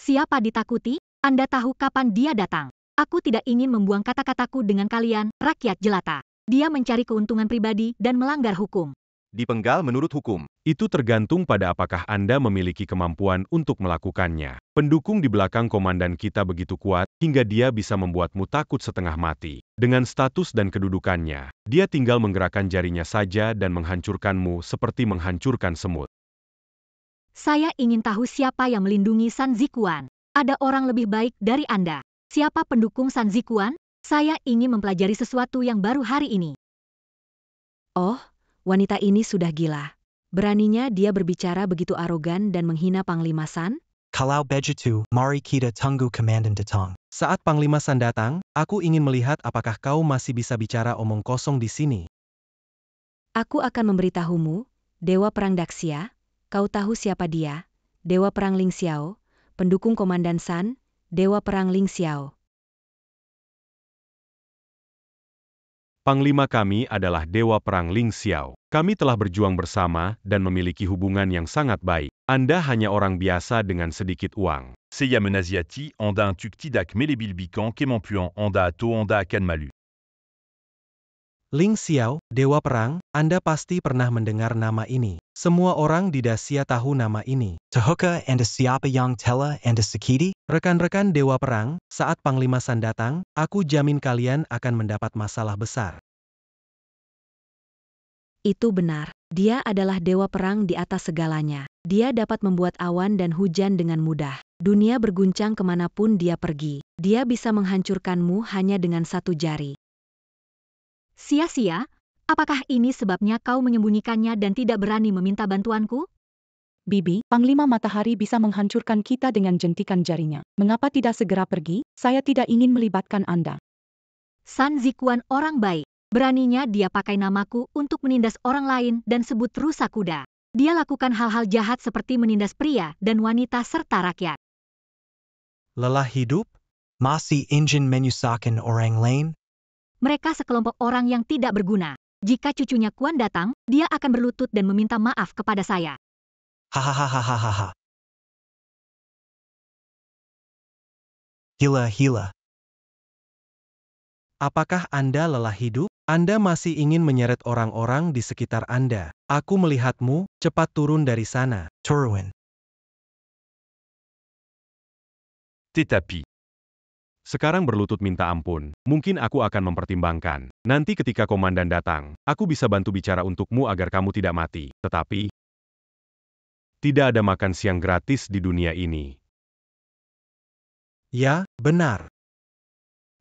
Siapa ditakuti? Anda tahu kapan dia datang. Aku tidak ingin membuang kata-kataku dengan kalian, rakyat jelata. Dia mencari keuntungan pribadi dan melanggar hukum. Dipenggal menurut hukum. Itu tergantung pada apakah Anda memiliki kemampuan untuk melakukannya. Pendukung di belakang komandan kita begitu kuat, hingga dia bisa membuatmu takut setengah mati. Dengan status dan kedudukannya, dia tinggal menggerakkan jarinya saja dan menghancurkanmu seperti menghancurkan semut. Saya ingin tahu siapa yang melindungi San Zikuan. Ada orang lebih baik dari Anda. Siapa pendukung San Zikuan? Saya ingin mempelajari sesuatu yang baru hari ini. Oh, wanita ini sudah gila. Beraninya dia berbicara begitu arogan dan menghina Panglima San? Kalau begitu, mari kita tunggu Komandan datang. Saat Panglima San datang, aku ingin melihat apakah kau masih bisa bicara omong kosong di sini. Aku akan memberitahumu, Dewa Perang Daxia. Kau tahu siapa dia? Dewa Perang Ling Xiao, pendukung Komandan San, Dewa Perang Ling Xiao. Panglima kami adalah Dewa Perang Ling Xiao. Kami telah berjuang bersama dan memiliki hubungan yang sangat baik. Anda hanya orang biasa dengan sedikit uang. Seya Menaziati, Anda un Tuktidak Melebilbikan Kemampuan Anda Ato Anda akan malu. Ling Xiao, Dewa Perang, Anda pasti pernah mendengar nama ini. Semua orang di Dacia tahu nama ini. Tahuka Anda siapa yang telah Anda sakiti? Rekan-rekan Dewa Perang, saat Panglima San datang, aku jamin kalian akan mendapat masalah besar. Itu benar. Dia adalah Dewa Perang di atas segalanya. Dia dapat membuat awan dan hujan dengan mudah. Dunia berguncang kemanapun dia pergi. Dia bisa menghancurkanmu hanya dengan satu jari. Sia-sia? Apakah ini sebabnya kau menyembunyikannya dan tidak berani meminta bantuanku? Bibi, Panglima Matahari bisa menghancurkan kita dengan jentikan jarinya. Mengapa tidak segera pergi? Saya tidak ingin melibatkan Anda. San Zikuan orang baik. Beraninya dia pakai namaku untuk menindas orang lain dan sebut rusa kuda. Dia lakukan hal-hal jahat seperti menindas pria dan wanita serta rakyat. Lelah hidup? Masih ingin menyusahkan orang lain? Mereka sekelompok orang yang tidak berguna. Jika cucunya Kuan datang, dia akan berlutut dan meminta maaf kepada saya. Hahaha. Hila. Apakah Anda lelah hidup? Anda masih ingin menyeret orang-orang di sekitar Anda. Aku melihatmu, cepat turun dari sana. Turuan. Tetapi. Sekarang berlutut minta ampun. Mungkin aku akan mempertimbangkan. Nanti ketika komandan datang, aku bisa bantu bicara untukmu agar kamu tidak mati. Tetapi, tidak ada makan siang gratis di dunia ini. Ya, benar.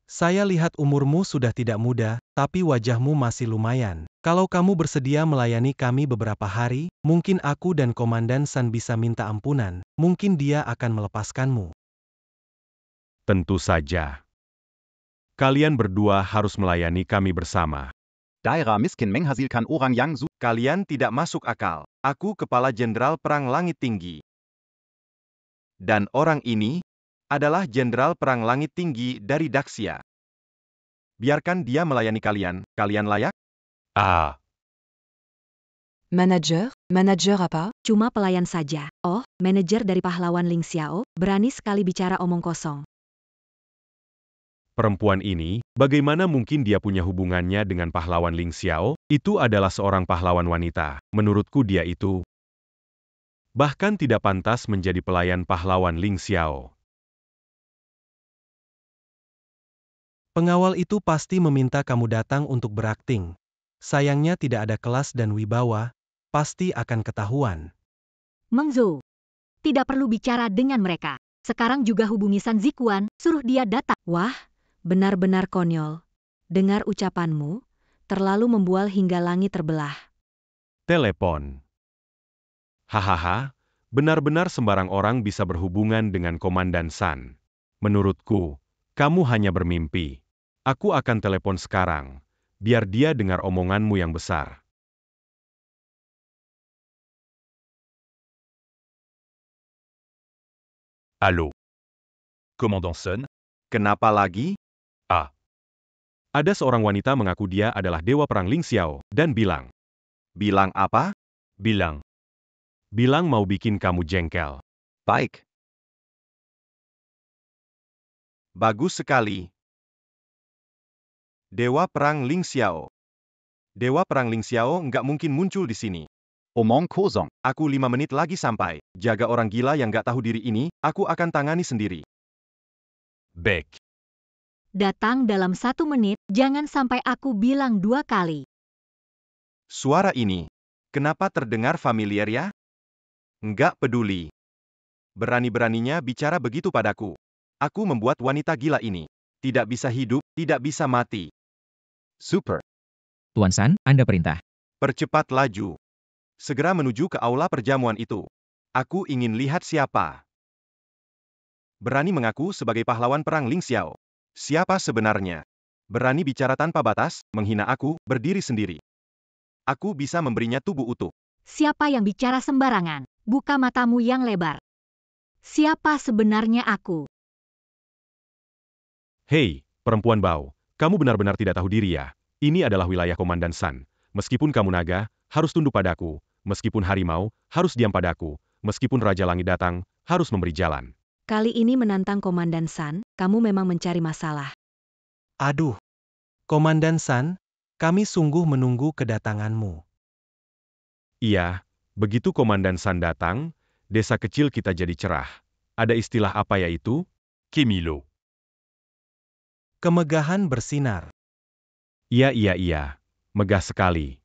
Saya lihat umurmu sudah tidak muda, tapi wajahmu masih lumayan. Kalau kamu bersedia melayani kami beberapa hari, mungkin aku dan Komandan San bisa minta ampunan. Mungkin dia akan melepaskanmu. Tentu saja. Kalian berdua harus melayani kami bersama. Daira miskin menghasilkan orang yang Kalian tidak masuk akal. Aku Kepala Jenderal Perang Langit Tinggi. Dan orang ini adalah Jenderal Perang Langit Tinggi dari Daxia. Biarkan dia melayani kalian. Kalian layak? Ah, Manager apa? Cuma pelayan saja. Oh, manajer dari pahlawan Ling Xiao, berani sekali bicara omong kosong. Perempuan ini, bagaimana mungkin dia punya hubungannya dengan pahlawan Ling Xiao? Itu adalah seorang pahlawan wanita. Menurutku dia itu bahkan tidak pantas menjadi pelayan pahlawan Ling Xiao. Pengawal itu pasti meminta kamu datang untuk berakting. Sayangnya tidak ada kelas dan wibawa, pasti akan ketahuan. Meng Zhou. Tidak perlu bicara dengan mereka. Sekarang juga hubungi San Zikuan, suruh dia datang. Wah, benar-benar konyol. Dengar ucapanmu, terlalu membual hingga langit terbelah. Telepon. Hahaha, benar-benar sembarang orang bisa berhubungan dengan Komandan San. Menurutku, kamu hanya bermimpi. Aku akan telepon sekarang, biar dia dengar omonganmu yang besar. allô. Commandant Sun? Kenapa lagi? Ah, Ada seorang wanita mengaku dia adalah Dewa Perang Ling Xiao, dan bilang Bilang apa? Bilang mau bikin kamu jengkel. Baik. Bagus sekali. Dewa Perang Ling Xiao. Dewa Perang Ling Xiao nggak mungkin muncul di sini. Omong kosong. Aku 5 menit lagi sampai. Jaga orang gila yang nggak tahu diri ini, aku akan tangani sendiri. Bec. Datang dalam 1 menit, jangan sampai aku bilang 2 kali. Suara ini, kenapa terdengar familiar ya? Nggak peduli. Berani-beraninya bicara begitu padaku. Aku membuat wanita gila ini. Tidak bisa hidup, tidak bisa mati. Super. Tuan San, Anda perintah. Percepat laju. Segera menuju ke aula perjamuan itu. Aku ingin lihat siapa. Berani mengaku sebagai pahlawan perang Ling Xiao. Siapa sebenarnya? Berani bicara tanpa batas, menghina aku, berdiri sendiri. Aku bisa memberinya tubuh utuh. Siapa yang bicara sembarangan? Buka matamu yang lebar. Siapa sebenarnya aku? Hei, perempuan bau, kamu benar-benar tidak tahu diri ya. Ini adalah wilayah Komandan San. Meskipun kamu naga, harus tunduk padaku. Meskipun harimau, harus diam padaku. Meskipun Raja Langit datang, harus memberi jalan. Kali ini menantang Komandan San, kamu memang mencari masalah. Aduh. Komandan San, kami sungguh menunggu kedatanganmu. Iya, begitu Komandan San datang, desa kecil kita jadi cerah. Ada istilah apa yaitu? Kemilo. Kemegahan bersinar. Iya. Megah sekali.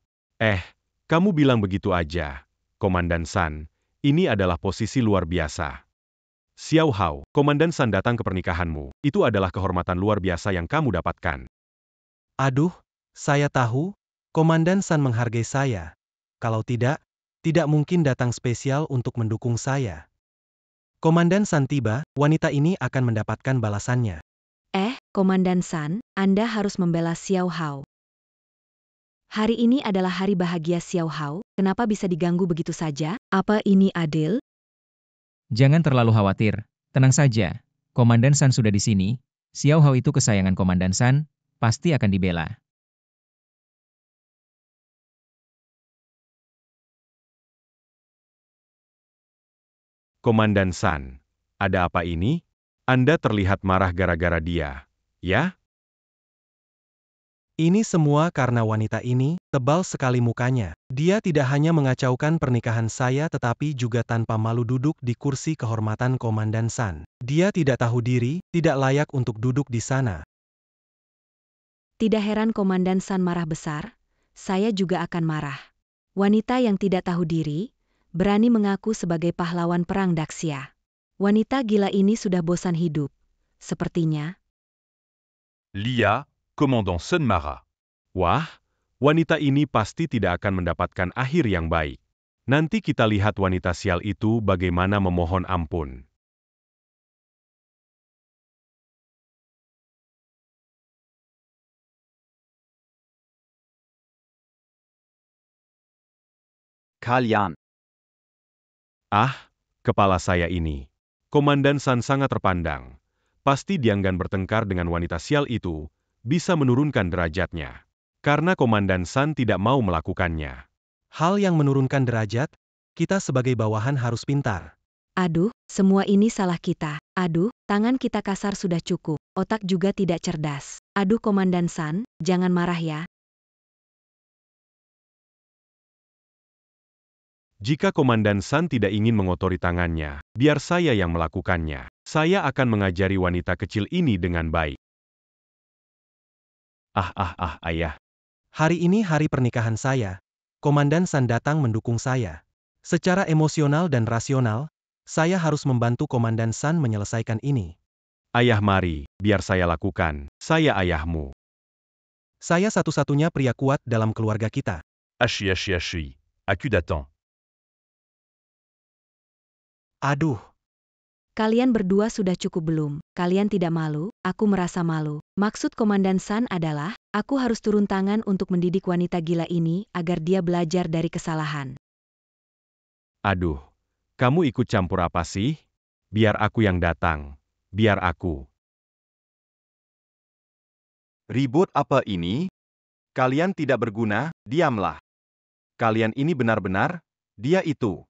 Kamu bilang begitu aja. Komandan San, ini adalah posisi luar biasa. Xiao Hao, Komandan San datang ke pernikahanmu. Itu adalah kehormatan luar biasa yang kamu dapatkan. Aduh, saya tahu, Komandan San menghargai saya. Kalau tidak mungkin datang spesial untuk mendukung saya. Komandan San tiba, wanita ini akan mendapatkan balasannya. Komandan San, Anda harus membela Xiao Hao. Hari ini adalah hari bahagia Xiao Hao, kenapa bisa diganggu begitu saja? Apa ini adil? Jangan terlalu khawatir. Tenang saja. Komandan San sudah di sini. Xiao Hao itu kesayangan Komandan San, pasti akan dibela. Komandan San, ada apa ini? Anda terlihat marah gara-gara dia, ya? Ini semua karena wanita ini, tebal sekali mukanya. Dia tidak hanya mengacaukan pernikahan saya tetapi juga tanpa malu duduk di kursi kehormatan Komandan San. Dia tidak tahu diri, tidak layak untuk duduk di sana. Tidak heran Komandan San marah besar, saya juga akan marah. Wanita yang tidak tahu diri, berani mengaku sebagai pahlawan perang Daxia. Wanita gila ini sudah bosan hidup. Sepertinya. Lia, Commandant Sun Mara. Wah, wanita ini pasti tidak akan mendapatkan akhir yang baik. Nanti kita lihat wanita sial itu bagaimana memohon ampun. Kalian. Kepala saya ini. Komandan San sangat terpandang. Pasti dia enggan bertengkar dengan wanita sial itu, bisa menurunkan derajatnya. Karena Komandan San tidak mau melakukannya. Hal yang menurunkan derajat, kita sebagai bawahan harus pintar. Aduh, semua ini salah kita. Aduh, tangan kita kasar sudah cukup. Otak juga tidak cerdas. Aduh Komandan San, jangan marah ya. Jika Komandan San tidak ingin mengotori tangannya, biar saya yang melakukannya. Saya akan mengajari wanita kecil ini dengan baik. Ayah. Hari ini hari pernikahan saya. Komandan San datang mendukung saya. Secara emosional dan rasional, saya harus membantu Komandan San menyelesaikan ini. Ayah mari, biar saya lakukan. Saya ayahmu. Saya satu-satunya pria kuat dalam keluarga kita. Ashi. Accudatan. Aduh. Kalian berdua sudah cukup belum? Kalian tidak malu? Aku merasa malu. Maksud Komandan San adalah, aku harus turun tangan untuk mendidik wanita gila ini agar dia belajar dari kesalahan. Aduh, kamu ikut campur apa sih? Biar aku yang datang. Biar aku. Ribut apa ini? Kalian tidak berguna, diamlah. Kalian ini benar-benar, dia itu.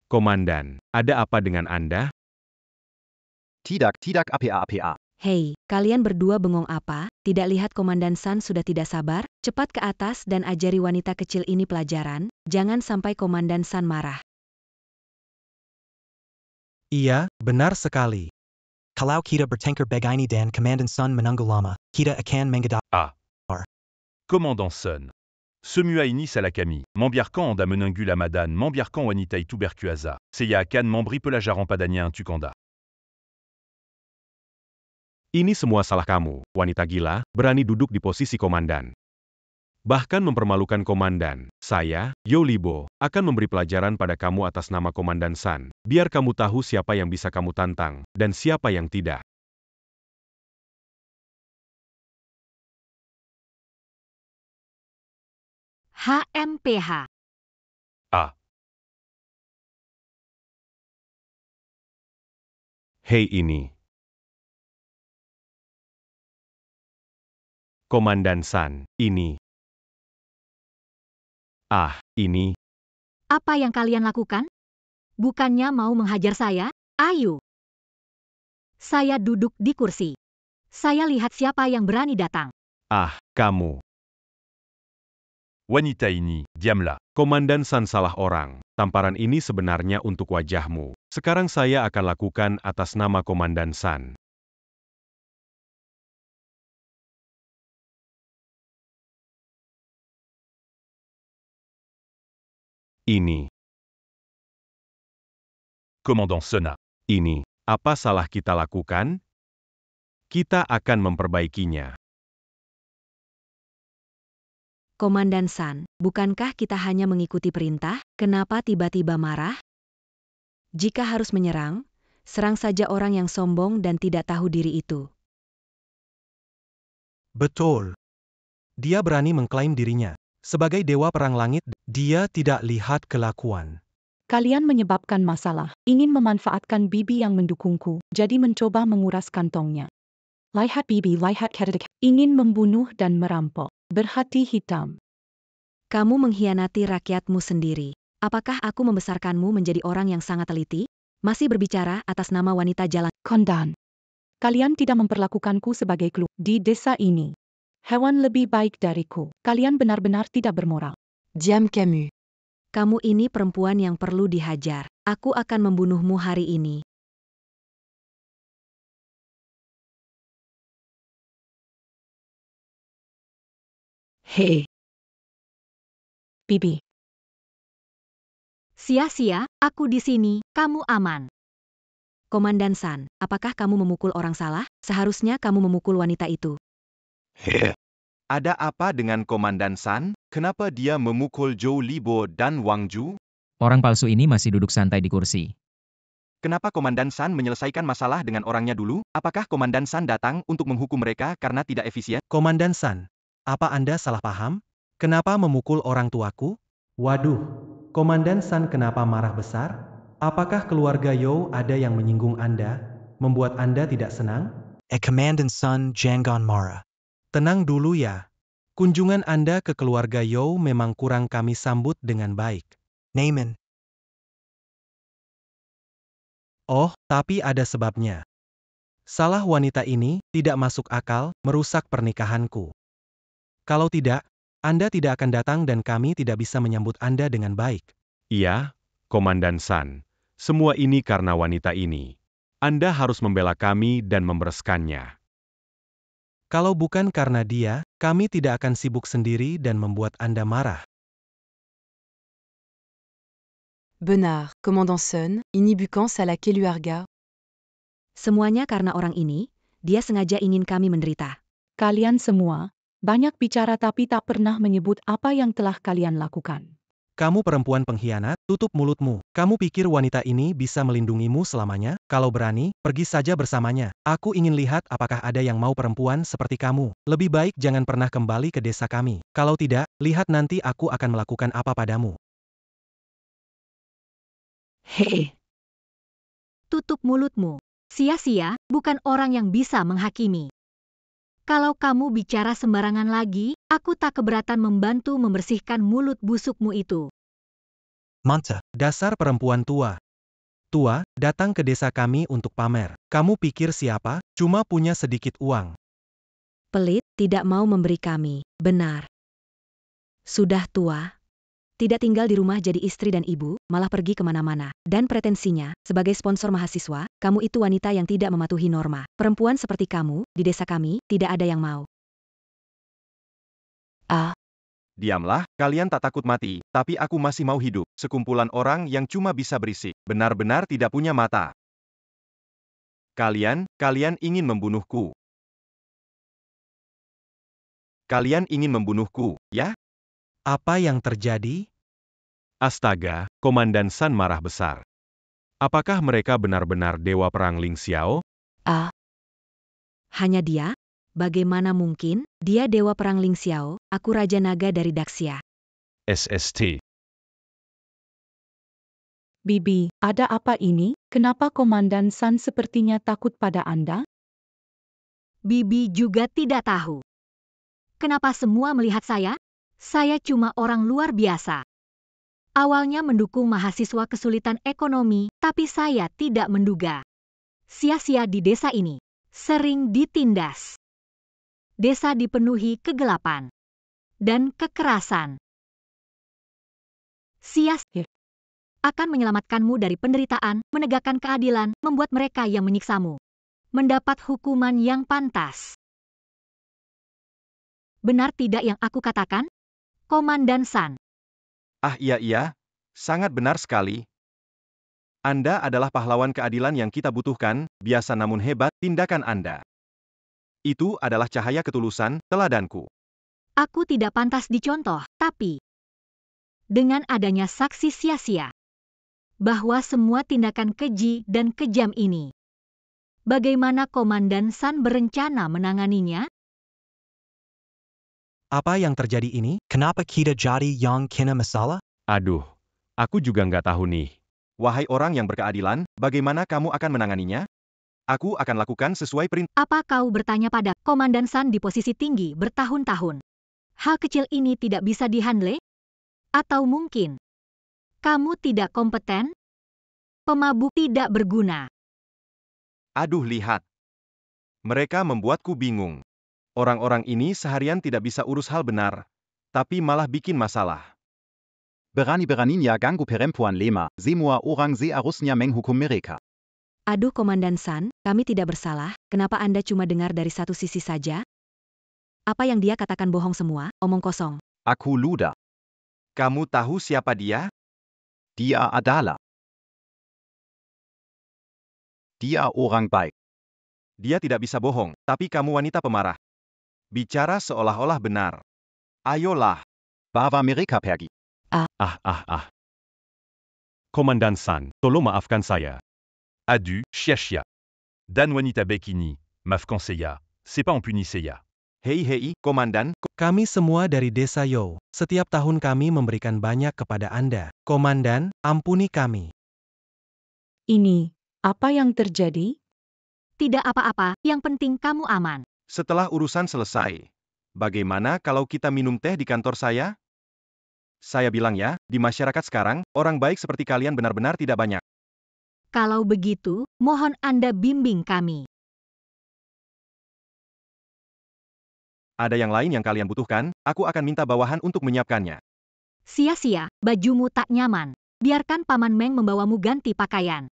Komandan, ada apa dengan Anda? Tidak apa-apa. Hei, kalian berdua bengong apa? Tidak lihat Komandan San sudah tidak sabar? Cepat ke atas dan ajari wanita kecil ini pelajaran, jangan sampai Komandan San marah. Iya, benar sekali. Kalau kita bertengkar begini dan Komandan Sun menunggu lama, kita akan menghadapi. Commandant Sun. Semua ini salah kami. Membiarkan Anda menunggu lama dan membiarkan wanita itu berkuasa. Saya akan memberi pelajaran padanya untuk Anda. Ini semua salah kamu, wanita gila, berani duduk di posisi komandan. Bahkan mempermalukan komandan. Saya, Yo Libo, akan memberi pelajaran pada kamu atas nama Komandan San, biar kamu tahu siapa yang bisa kamu tantang, dan siapa yang tidak. HMPH. Hei ini. Komandan San, ini. Ini. Apa yang kalian lakukan? Bukannya mau menghajar saya? Ayo. Saya duduk di kursi. Saya lihat siapa yang berani datang. Kamu. Wanita ini, diamlah. Komandan San salah orang. Tamparan ini sebenarnya untuk wajahmu. Sekarang saya akan lakukan atas nama Komandan San. Ini. Commandant Sun. Ini. Apa salah kita lakukan? Kita akan memperbaikinya. Komandan San, bukankah kita hanya mengikuti perintah? Kenapa tiba-tiba marah? Jika harus menyerang, serang saja orang yang sombong dan tidak tahu diri itu. Betul. Dia berani mengklaim dirinya. Sebagai dewa perang langit, dia tidak lihat kelakuan. Kalian menyebabkan masalah, ingin memanfaatkan bibi yang mendukungku, jadi mencoba menguras kantongnya. Lihat bibi, lihat kedetek, ingin membunuh dan merampok, berhati hitam. Kamu mengkhianati rakyatmu sendiri. Apakah aku membesarkanmu menjadi orang yang sangat teliti? Masih berbicara atas nama wanita jalan. Komandan, kalian tidak memperlakukanku sebagai kru di desa ini. Hewan lebih baik dariku. Kalian benar-benar tidak bermoral. Diam Camus. Kamu ini perempuan yang perlu dihajar. Aku akan membunuhmu hari ini. Hei. Bibi. Sia-sia, aku di sini, kamu aman. Komandan San, apakah kamu memukul orang salah? Seharusnya kamu memukul wanita itu. Ada apa dengan Komandan San? Kenapa dia memukul Zhou Libo dan Wang Ju? Orang palsu ini masih duduk santai di kursi. Kenapa Komandan San menyelesaikan masalah dengan orangnya dulu? Apakah Komandan San datang untuk menghukum mereka karena tidak efisien? Komandan San, apa Anda salah paham? Kenapa memukul orang tuaku? Waduh, Komandan San kenapa marah besar? Apakah keluarga Yo ada yang menyinggung Anda, membuat Anda tidak senang? Komandan Sun jangan marah. Tenang dulu ya. Kunjungan Anda ke keluarga Yo memang kurang kami sambut dengan baik. Naaman. Oh, tapi ada sebabnya. Salah wanita ini tidak masuk akal, merusak pernikahanku. Kalau tidak, Anda tidak akan datang dan kami tidak bisa menyambut Anda dengan baik. Iya, Komandan San. Semua ini karena wanita ini. Anda harus membela kami dan membereskannya. Kalau bukan karena dia, kami tidak akan sibuk sendiri dan membuat Anda marah. Benard, Commandant Sun, Inibukan Salah Keluarga. Semuanya karena orang ini, dia sengaja ingin kami menderita. Kalian semua, banyak bicara tapi tak pernah menyebut apa yang telah kalian lakukan. Kamu perempuan pengkhianat, tutup mulutmu. Kamu pikir wanita ini bisa melindungimu selamanya? Kalau berani, pergi saja bersamanya. Aku ingin lihat apakah ada yang mau perempuan seperti kamu. Lebih baik jangan pernah kembali ke desa kami. Kalau tidak, lihat nanti aku akan melakukan apa padamu. Hei. Tutup mulutmu. Sia-sia, bukan orang yang bisa menghakimi. Kalau kamu bicara sembarangan lagi, aku tak keberatan membantu membersihkan mulut busukmu itu. Manta. Dasar perempuan tua. Tua, datang ke desa kami untuk pamer. Kamu pikir siapa? Cuma punya sedikit uang. Pelit, tidak mau memberi kami. Benar. Sudah tua. Tidak tinggal di rumah jadi istri dan ibu, malah pergi kemana-mana. Dan pretensinya, sebagai sponsor mahasiswa, kamu itu wanita yang tidak mematuhi norma. Perempuan seperti kamu, di desa kami, tidak ada yang mau. Diamlah, kalian tak takut mati, tapi aku masih mau hidup. Sekumpulan orang yang cuma bisa berisik, benar-benar tidak punya mata. Kalian ingin membunuhku. Kalian ingin membunuhku, ya? Apa yang terjadi? Astaga, Komandan San marah besar. Apakah mereka benar-benar dewa perang Ling Xiao? Hanya dia? Bagaimana mungkin? Dia dewa perang Ling Xiao, aku Raja Naga dari Daxia. SST. Bibi, ada apa ini? Kenapa Komandan San sepertinya takut pada Anda? Bibi juga tidak tahu. Kenapa semua melihat saya? Saya cuma orang luar biasa. Awalnya mendukung mahasiswa kesulitan ekonomi, tapi saya tidak menduga. Sia-sia di desa ini. Sering ditindas. Desa dipenuhi kegelapan dan kekerasan. Sia-sia akan menyelamatkanmu dari penderitaan, menegakkan keadilan, membuat mereka yang menyiksamu mendapat hukuman yang pantas. Benar tidak yang aku katakan? Komandan San. Iya, sangat benar sekali. Anda adalah pahlawan keadilan yang kita butuhkan, biasa namun hebat, tindakan Anda. Itu adalah cahaya ketulusan, teladanku. Aku tidak pantas dicontoh, tapi dengan adanya saksi sia-sia bahwa semua tindakan keji dan kejam ini, bagaimana Komandan San berencana menanganinya? Apa yang terjadi ini? Kenapa kita jadi yang kena masalah? Aduh, aku juga nggak tahu nih. Wahai orang yang berkeadilan, bagaimana kamu akan menanganinya? Aku akan lakukan sesuai perintah. Apa kau bertanya pada Komandan San di posisi tinggi bertahun-tahun? Hal kecil ini tidak bisa dihandle? Atau mungkin kamu tidak kompeten? Pemabuk tidak berguna. Aduh, lihat. Mereka membuatku bingung. Orang-orang ini seharian tidak bisa urus hal benar, tapi malah bikin masalah. Berani-beraninya ganggu perempuan lema, semua orang seharusnya menghukum mereka. Aduh Komandan San, kami tidak bersalah, kenapa Anda cuma dengar dari satu sisi saja? Apa yang dia katakan bohong semua, omong kosong. Aku luda. Kamu tahu siapa dia? Dia adalah. Dia orang baik. Dia tidak bisa bohong, tapi kamu wanita pemarah. Bicara seolah-olah benar. Ayolah. Bawa mereka pergi. Komandan San, tolong maafkan saya. Adu, Xiaxia. Dan wanita Bekini, maafkan saya. C'est pas en puni saya. Hei, Komandan. Kami semua dari desa Yo. Setiap tahun kami memberikan banyak kepada Anda. Komandan, ampuni kami. Ini, apa yang terjadi? Tidak apa-apa, yang penting kamu aman. Setelah urusan selesai, bagaimana kalau kita minum teh di kantor saya? Saya bilang ya, di masyarakat sekarang, orang baik seperti kalian benar-benar tidak banyak. Kalau begitu, mohon Anda bimbing kami. Ada yang lain yang kalian butuhkan, aku akan minta bawahan untuk menyiapkannya. Sia-sia, bajumu tak nyaman. Biarkan Paman Meng membawamu ganti pakaian.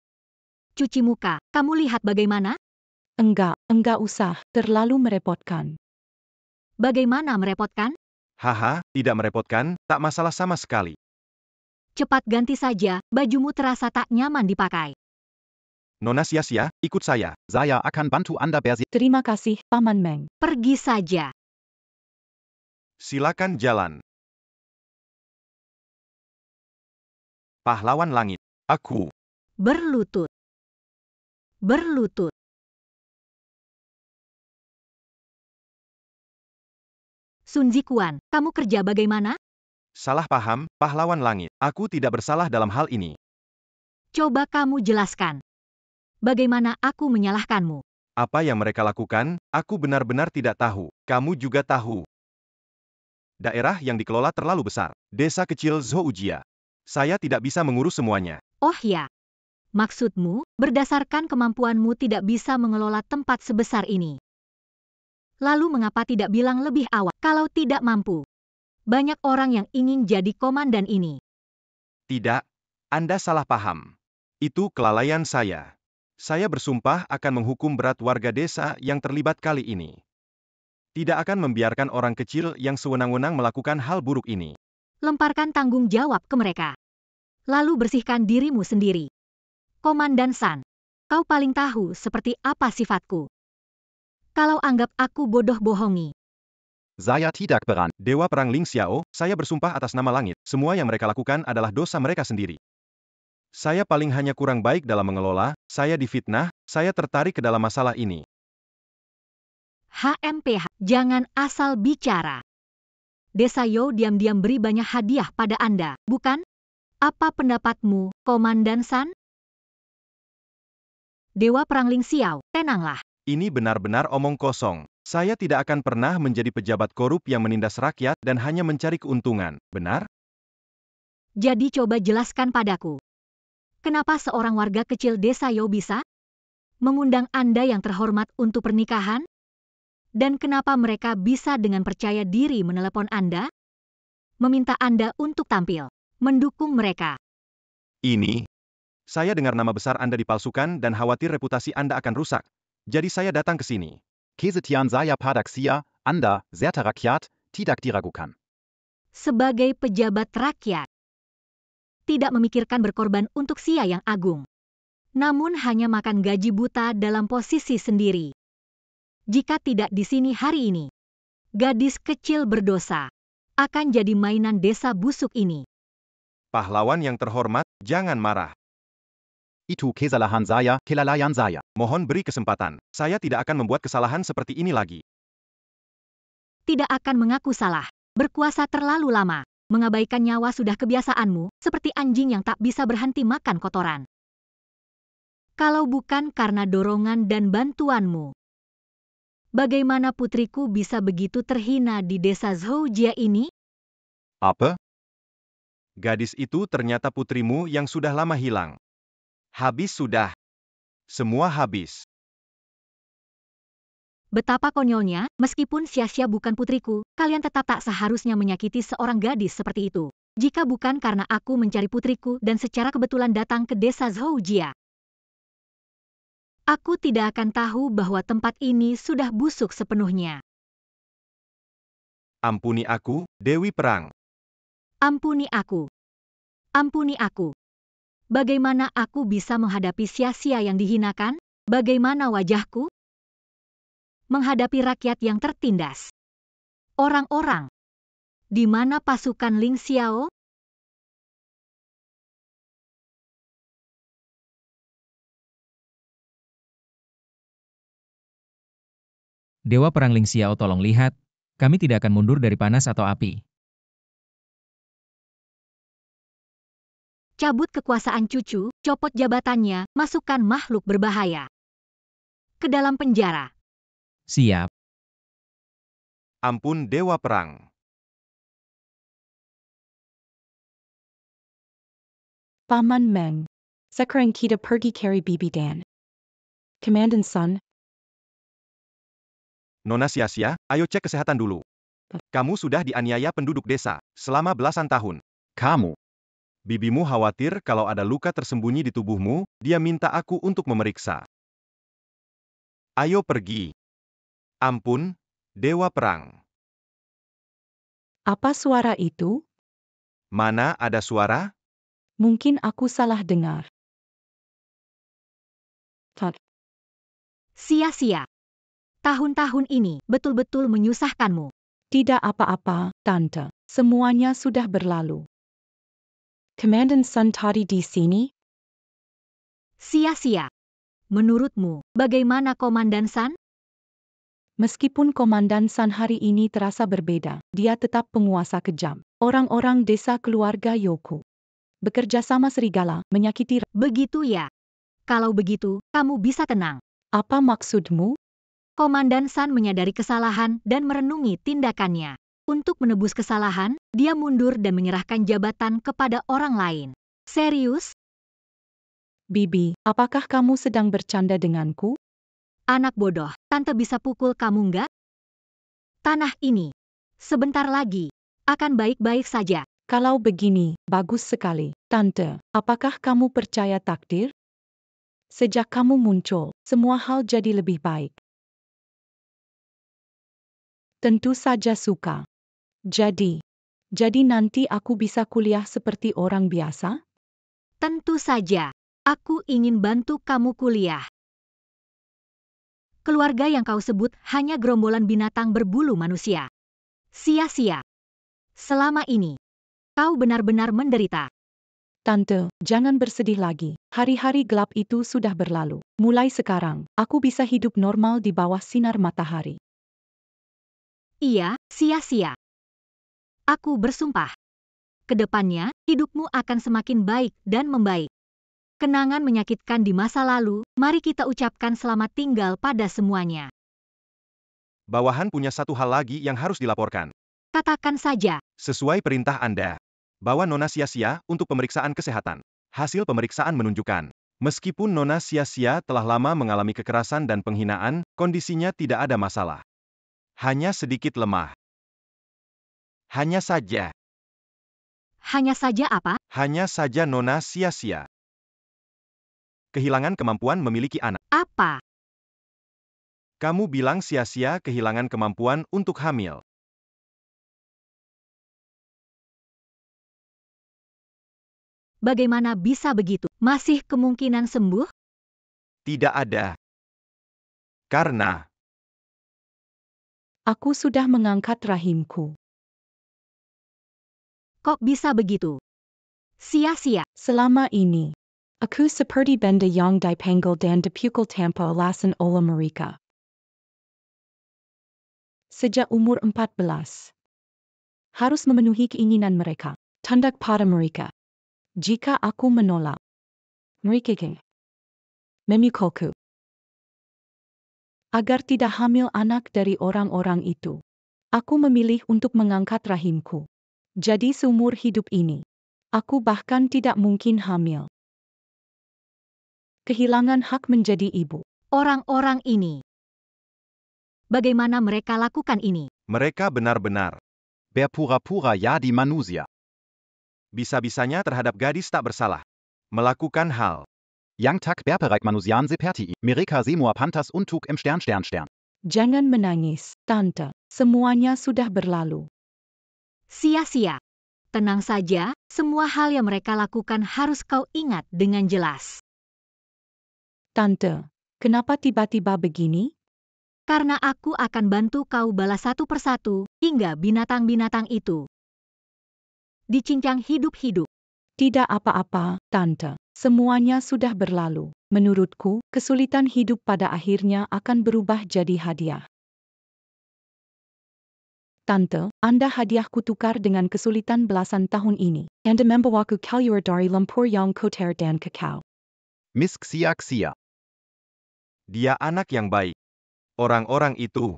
Cuci muka, kamu lihat bagaimana? Enggak usah, terlalu merepotkan. Bagaimana merepotkan? Haha, tidak merepotkan, tak masalah sama sekali. Cepat ganti saja, bajumu terasa tak nyaman dipakai. Nona Sia-sia, ikut saya. Saya akan bantu Anda bersih. Terima kasih, Paman Meng. Pergi saja. Silakan jalan. Pahlawan langit. Aku. Berlutut. Berlutut. Sun Jikuan, kamu kerja bagaimana? Salah paham, pahlawan langit. Aku tidak bersalah dalam hal ini. Coba kamu jelaskan. Bagaimana aku menyalahkanmu? Apa yang mereka lakukan, aku benar-benar tidak tahu. Kamu juga tahu. Daerah yang dikelola terlalu besar. Desa kecil Zoujia. Saya tidak bisa mengurus semuanya. Oh ya, maksudmu, berdasarkan kemampuanmu tidak bisa mengelola tempat sebesar ini. Lalu mengapa tidak bilang lebih awal kalau tidak mampu? Banyak orang yang ingin jadi komandan ini. Tidak, Anda salah paham. Itu kelalaian saya. Saya bersumpah akan menghukum berat warga desa yang terlibat kali ini. Tidak akan membiarkan orang kecil yang sewenang-wenang melakukan hal buruk ini. Lemparkan tanggung jawab ke mereka. Lalu bersihkan dirimu sendiri. Komandan San, kau paling tahu seperti apa sifatku. Kalau anggap aku bodoh bohongi. Saya tidak berani. Dewa Perang Ling Xiao, saya bersumpah atas nama langit, semua yang mereka lakukan adalah dosa mereka sendiri. Saya paling hanya kurang baik dalam mengelola, saya difitnah, saya tertarik ke dalam masalah ini. HMPH, jangan asal bicara. Desa Yo diam-diam beri banyak hadiah pada Anda, bukan? Apa pendapatmu, Komandan San? Dewa Perang Ling Xiao, tenanglah. Ini benar-benar omong kosong. Saya tidak akan pernah menjadi pejabat korup yang menindas rakyat dan hanya mencari keuntungan, benar? Jadi coba jelaskan padaku. Kenapa seorang warga kecil desa Yo bisa mengundang Anda yang terhormat untuk pernikahan? Dan kenapa mereka bisa dengan percaya diri menelepon Anda? Meminta Anda untuk tampil, mendukung mereka. Ini. Saya dengar nama besar Anda dipalsukan dan khawatir reputasi Anda akan rusak. Jadi saya datang ke sini. Kesetiaan saya pada Xia, Anda, serta rakyat, tidak diragukan. Sebagai pejabat rakyat, tidak memikirkan berkorban untuk Xia yang agung. Namun hanya makan gaji buta dalam posisi sendiri. Jika tidak di sini hari ini, gadis kecil berdosa akan jadi mainan desa busuk ini. Pahlawan yang terhormat, jangan marah. Itu kesalahan saya, kelalaian saya. Mohon beri kesempatan. Saya tidak akan membuat kesalahan seperti ini lagi. Tidak akan mengaku salah. Berkuasa terlalu lama. Mengabaikan nyawa sudah kebiasaanmu, seperti anjing yang tak bisa berhenti makan kotoran. Kalau bukan karena dorongan dan bantuanmu, bagaimana putriku bisa begitu terhina di desa Zhoujia ini? Apa? Gadis itu ternyata putrimu yang sudah lama hilang. Habis sudah. Semua habis. Betapa konyolnya, meskipun Xia bukan putriku, kalian tetap tak seharusnya menyakiti seorang gadis seperti itu. Jika bukan karena aku mencari putriku dan secara kebetulan datang ke desa Zhoujia, aku tidak akan tahu bahwa tempat ini sudah busuk sepenuhnya. Ampuni aku, Dewi Perang. Ampuni aku. Ampuni aku. Bagaimana aku bisa menghadapi Xia yang dihinakan? Bagaimana wajahku menghadapi rakyat yang tertindas? Orang-orang. Di mana pasukan Ling Xiao? Dewa Perang Ling Xiao, tolong lihat, kami tidak akan mundur dari panas atau api. Cabut kekuasaan cucu, copot jabatannya, masukkan makhluk berbahaya ke dalam penjara. Siap. Ampun Dewa Perang. Paman Meng. Sekarang kita pergi cari Bibi Dan. Komandan Sun. Nona Xia, ayo cek kesehatan dulu. Kamu sudah dianiaya penduduk desa selama belasan tahun. Kamu. Bibimu khawatir kalau ada luka tersembunyi di tubuhmu, dia minta aku untuk memeriksa. Ayo pergi. Ampun, Dewa Perang. Apa suara itu? Mana ada suara? Mungkin aku salah dengar. Sia-sia. Tahun-tahun ini betul-betul menyusahkanmu. Tidak apa-apa, Tante. Semuanya sudah berlalu. Komandan Sun tadi di sini? Sia-sia. Menurutmu, bagaimana Komandan Sun? Meskipun Komandan Sun hari ini terasa berbeda, dia tetap penguasa kejam. Orang-orang desa keluarga Yoku bekerja sama serigala, menyakiti. Begitu ya. Kalau begitu, kamu bisa tenang. Apa maksudmu? Komandan Sun menyadari kesalahan dan merenungi tindakannya. Untuk menebus kesalahan, dia mundur dan menyerahkan jabatan kepada orang lain. Serius? Bibi, apakah kamu sedang bercanda denganku? Anak bodoh, tante bisa pukul kamu nggak? Tanah ini, sebentar lagi, akan baik-baik saja. Kalau begini, bagus sekali. Tante, apakah kamu percaya takdir? Sejak kamu muncul, semua hal jadi lebih baik. Tentu saja suka. Jadi nanti aku bisa kuliah seperti orang biasa? Tentu saja, aku ingin bantu kamu kuliah. Keluarga yang kau sebut hanya gerombolan binatang berbulu manusia. Sia-sia. Selama ini, kau benar-benar menderita. Tante, jangan bersedih lagi. Hari-hari gelap itu sudah berlalu. Mulai sekarang, aku bisa hidup normal di bawah sinar matahari. Iya, sia-sia. Aku bersumpah. Kedepannya, hidupmu akan semakin baik dan membaik. Kenangan menyakitkan di masa lalu, mari kita ucapkan selamat tinggal pada semuanya. Bawahan punya satu hal lagi yang harus dilaporkan. Katakan saja. Sesuai perintah Anda, bawa Nona Sia-Sia untuk pemeriksaan kesehatan. Hasil pemeriksaan menunjukkan, meskipun Nona Sia-Sia telah lama mengalami kekerasan dan penghinaan, kondisinya tidak ada masalah. Hanya sedikit lemah. Hanya saja. Hanya saja apa? Hanya saja Nona Sia-Sia kehilangan kemampuan memiliki anak. Apa? Kamu bilang Sia-Sia kehilangan kemampuan untuk hamil. Bagaimana bisa begitu? Masih kemungkinan sembuh? Tidak ada. Karena aku sudah mengangkat rahimku. Kok bisa begitu? Sia-sia. Selama ini, aku seperti benda yang dipanggil dan dipukul tanpa alasan oleh mereka. Sejak umur 14. Harus memenuhi keinginan mereka. Tanda pada mereka. Jika aku menolak, mereka memukulku. Agar tidak hamil anak dari orang-orang itu, aku memilih untuk mengangkat rahimku. Jadi seumur hidup ini, aku bahkan tidak mungkin hamil. Kehilangan hak menjadi ibu. Orang-orang ini. Bagaimana mereka lakukan ini? mereka benar-benar Berpura-pura ya di manusia. bisa-bisanya terhadap gadis tak bersalah melakukan hal. Yang tak berperak manusian seperti mereka semua pantas untuk stern. Jangan menangis, Tante. Semuanya sudah berlalu. Sia-sia. Tenang saja, semua hal yang mereka lakukan harus kau ingat dengan jelas. Tante, kenapa tiba-tiba begini? Karena aku akan bantu kau balas satu persatu, hingga binatang-binatang itu dicincang hidup-hidup. Tidak apa-apa, Tante. Semuanya sudah berlalu. Menurutku, kesulitan hidup pada akhirnya akan berubah jadi hadiah. Tante, Anda hadiahku tukar dengan kesulitan belasan tahun ini. Anda membawaku keluar dari lumpur yang kotor dan kekau. Miss Xia. Dia anak yang baik. Orang-orang itu,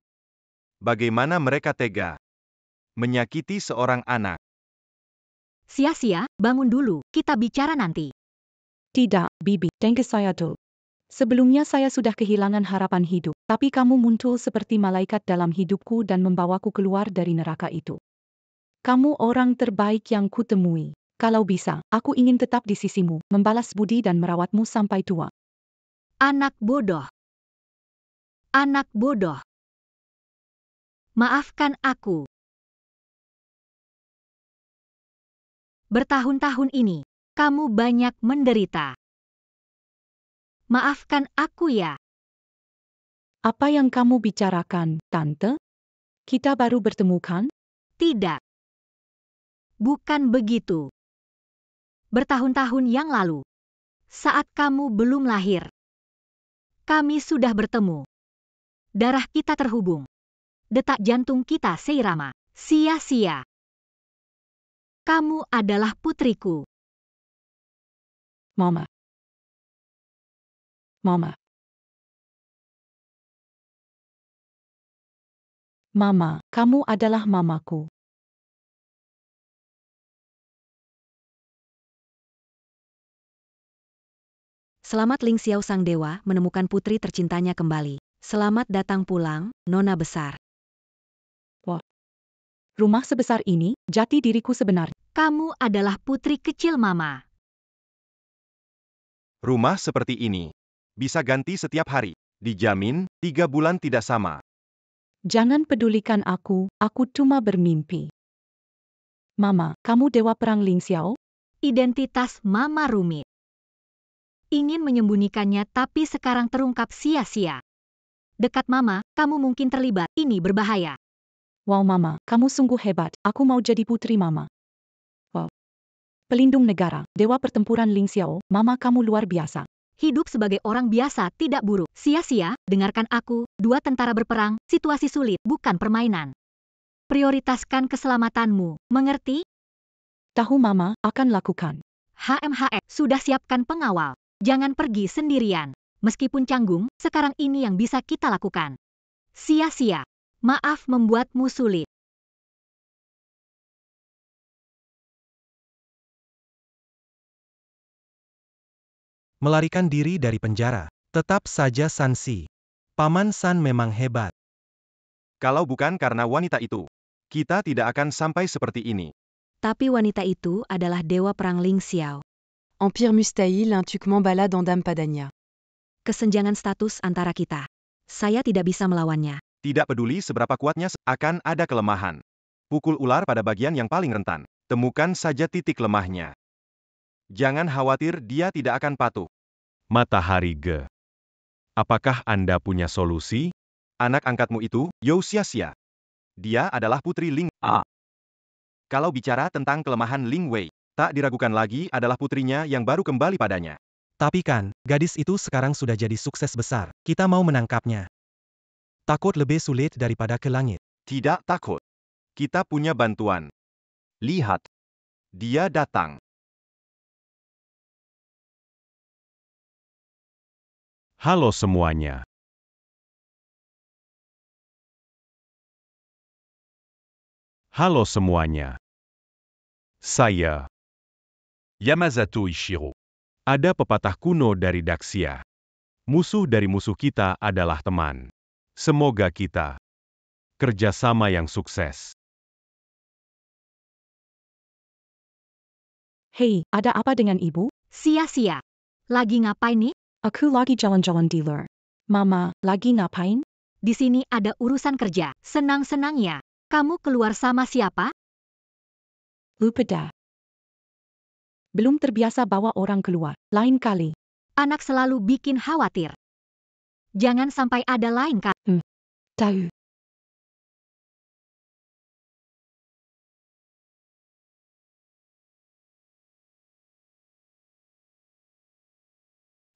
bagaimana mereka tega menyakiti seorang anak? Sia-sia, bangun dulu, kita bicara nanti. Tidak, Bibi, dengar saya dulu. Sebelumnya saya sudah kehilangan harapan hidup, tapi kamu muncul seperti malaikat dalam hidupku dan membawaku keluar dari neraka itu. Kamu orang terbaik yang kutemui. Kalau bisa, aku ingin tetap di sisimu, membalas budi dan merawatmu sampai tua. Anak bodoh. Anak bodoh. Maafkan aku. Bertahun-tahun ini, kamu banyak menderita. Maafkan aku ya. Apa yang kamu bicarakan, Tante? Kita baru bertemu kan? Tidak. Bukan begitu. Bertahun-tahun yang lalu, saat kamu belum lahir, kami sudah bertemu. Darah kita terhubung. Detak jantung kita seirama. Sia-sia. Kamu adalah putriku. Mama. Mama. Mama, kamu adalah mamaku. Selamat Ling Xiao sang dewa menemukan putri tercintanya kembali. Selamat datang pulang, Nona besar. Rumah sebesar ini, jati diriku sebenarnya. Kamu adalah putri kecil Mama. Rumah seperti ini bisa ganti setiap hari. Dijamin, 3 bulan tidak sama. Jangan pedulikan aku cuma bermimpi. Mama, kamu dewa perang Ling Xiao? Identitas Mama rumit. Ingin menyembunyikannya tapi sekarang terungkap sia-sia. Dekat Mama, kamu mungkin terlibat. Ini berbahaya. Wow Mama, kamu sungguh hebat. Aku mau jadi putri Mama. Wow. Pelindung negara, dewa pertempuran Ling Xiao, Mama kamu luar biasa. Hidup sebagai orang biasa tidak buruk. Sia-sia, dengarkan aku, 2 tentara berperang, situasi sulit, bukan permainan. Prioritaskan keselamatanmu, mengerti? Tahu Mama, akan lakukan. Sudah siapkan pengawal. Jangan pergi sendirian. Meskipun canggung, sekarang ini yang bisa kita lakukan. Sia-sia. Maaf membuatmu sulit. Melarikan diri dari penjara. Tetap saja Sansi. Paman San memang hebat. Kalau bukan karena wanita itu, kita tidak akan sampai seperti ini. Tapi wanita itu adalah dewa perang Ling Xiao. Empire Mustahil, un tuquement balade en Dame Padania. Kesenjangan status antara kita. Saya tidak bisa melawannya. Tidak peduli seberapa kuatnya, akan ada kelemahan. Pukul ular pada bagian yang paling rentan. Temukan saja titik lemahnya. Jangan khawatir, dia tidak akan patuh. Matahari Ge. Apakah Anda punya solusi? Anak angkatmu itu, You Xia. Dia adalah putri Ling A. Kalau bicara tentang kelemahan Ling Wei, tak diragukan lagi adalah putrinya yang baru kembali padanya. Tapi kan, gadis itu sekarang sudah jadi sukses besar. Kita mau menangkapnya. Takut lebih sulit daripada ke langit. Tidak takut. Kita punya bantuan. Lihat. Dia datang. Halo semuanya. Halo semuanya. Saya. Yamazato Ishiro. Ada pepatah kuno dari Daxia. Musuh dari musuh kita adalah teman. Semoga kita kerjasama yang sukses. Hei, ada apa dengan ibu? Sia-sia. Lagi ngapain nih? Aku lagi jalan-jalan di luar. Mama, lagi ngapain? Di sini ada urusan kerja. Senang-senangnya. Kamu keluar sama siapa? Lupa dah. Belum terbiasa bawa orang keluar. Lain kali. Anak selalu bikin khawatir. Jangan sampai ada lain kali. Tahu.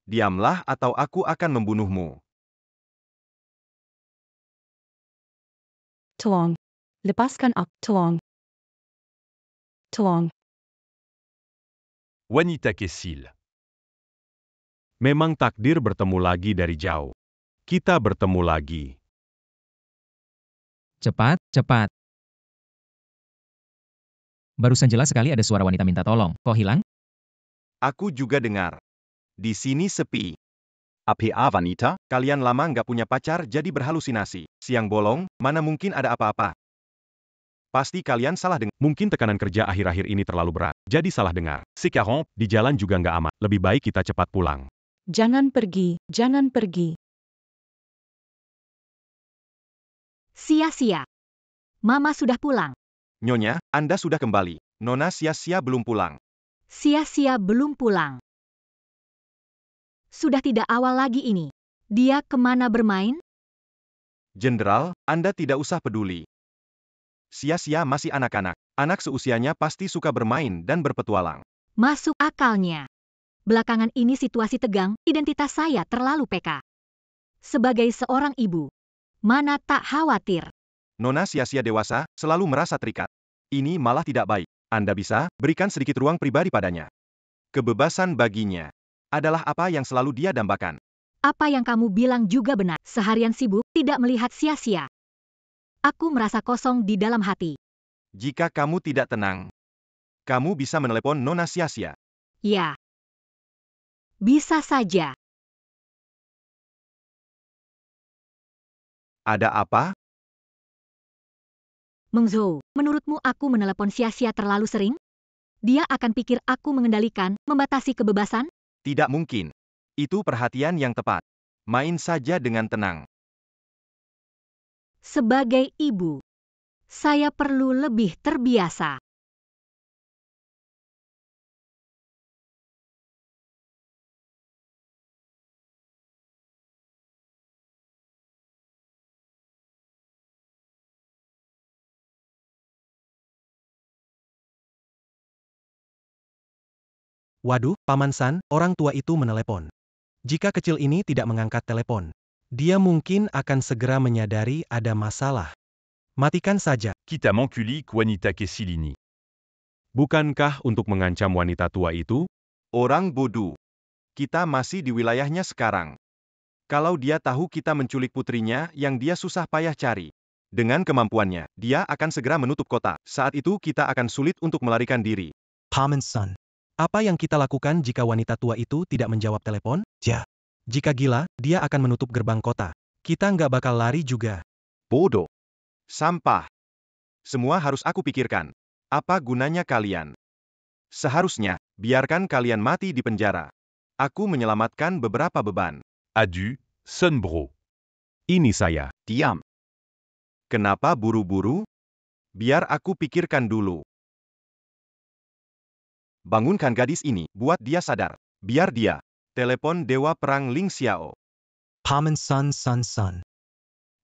Diamlah atau aku akan membunuhmu. Tolong. Lepaskan aku. Tolong. Tolong. Wanita Kessil. Memang takdir bertemu lagi dari jauh. Kita bertemu lagi. Cepat, cepat. Barusan jelas sekali ada suara wanita minta tolong. Kok hilang? Aku juga dengar. Di sini sepi. APA Vanita? Kalian lama nggak punya pacar jadi berhalusinasi. Siang bolong, mana mungkin ada apa-apa. Pasti kalian salah dengar. Mungkin tekanan kerja akhir-akhir ini terlalu berat. Jadi salah dengar. C40. Di jalan juga nggak aman. Lebih baik kita cepat pulang. Jangan pergi, jangan pergi. Sia-sia. Mama sudah pulang. Nyonya, Anda sudah kembali. Nona sia-sia belum pulang. Sia-sia belum pulang. Sudah tidak awal lagi ini. Dia kemana bermain? Jenderal, Anda tidak usah peduli. Sia-sia masih anak-anak. Anak seusianya pasti suka bermain dan berpetualang. Masuk akalnya. Belakangan ini situasi tegang, identitas saya terlalu peka. Sebagai seorang ibu, mana tak khawatir. Nona sia-sia dewasa, selalu merasa terikat. Ini malah tidak baik. Anda bisa berikan sedikit ruang pribadi padanya. Kebebasan baginya adalah apa yang selalu dia dambakan. Apa yang kamu bilang juga benar. Seharian sibuk, tidak melihat sia-sia. Aku merasa kosong di dalam hati. Jika kamu tidak tenang, kamu bisa menelepon Nona sia-sia. Ya. Bisa saja. Ada apa? Meng Zhou, menurutmu aku menelepon sia-sia terlalu sering? Dia akan pikir aku mengendalikan, membatasi kebebasan? Tidak mungkin. Itu perhatian yang tepat. Main saja dengan tenang. Sebagai ibu, saya perlu lebih terbiasa. Waduh, Paman San, orang tua itu menelepon. Jika kecil ini tidak mengangkat telepon, dia mungkin akan segera menyadari ada masalah. Matikan saja. Quitte à m'enculique Wanita Kessilini. Bukankah untuk mengancam wanita tua itu? Orang bodoh. Kita masih di wilayahnya sekarang. Kalau dia tahu kita menculik putrinya yang dia susah payah cari. Dengan kemampuannya, dia akan segera menutup kota. Saat itu kita akan sulit untuk melarikan diri. Paman San. Apa yang kita lakukan jika wanita tua itu tidak menjawab telepon? Ya. Jika gila, dia akan menutup gerbang kota. Kita nggak bakal lari juga. Bodoh. Sampah. Semua harus aku pikirkan. Apa gunanya kalian? Seharusnya, biarkan kalian mati di penjara. Aku menyelamatkan beberapa beban. Adu, Sun Bro. Ini saya. Diam. Kenapa buru-buru? Biar aku pikirkan dulu. Bangunkan gadis ini, buat dia sadar. Biar dia. Telepon Dewa Perang Ling Xiao. Paman San.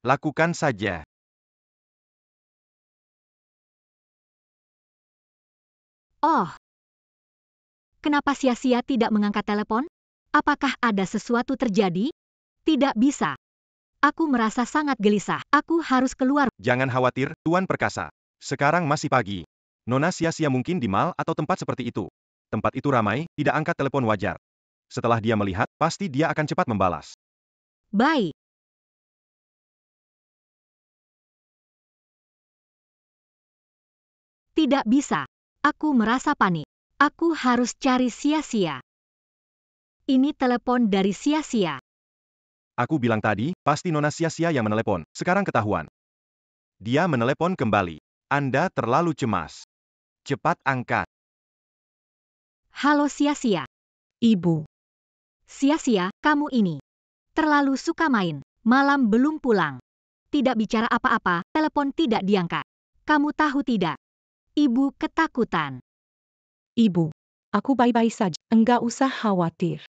Lakukan saja. Oh. Kenapa sia-sia tidak mengangkat telepon? Apakah ada sesuatu terjadi? Tidak bisa. Aku merasa sangat gelisah. Aku harus keluar. Jangan khawatir, Tuan Perkasa. Sekarang masih pagi. Nona sia-sia mungkin di mal atau tempat seperti itu. Tempat itu ramai, tidak angkat telepon wajar. Setelah dia melihat, pasti dia akan cepat membalas. Baik. Tidak bisa. Aku merasa panik. Aku harus cari sia-sia. Ini telepon dari sia-sia. Aku bilang tadi, pasti Nona sia-sia yang menelepon. Sekarang ketahuan. Dia menelepon kembali. Anda terlalu cemas. Cepat angkat. Halo sia-sia. Ibu. Sia-sia, kamu ini. Terlalu suka main. Malam belum pulang. Tidak bicara apa-apa, telepon tidak diangkat. Kamu tahu tidak? Ibu ketakutan. Ibu. Aku baik-baik saja. Enggak usah khawatir.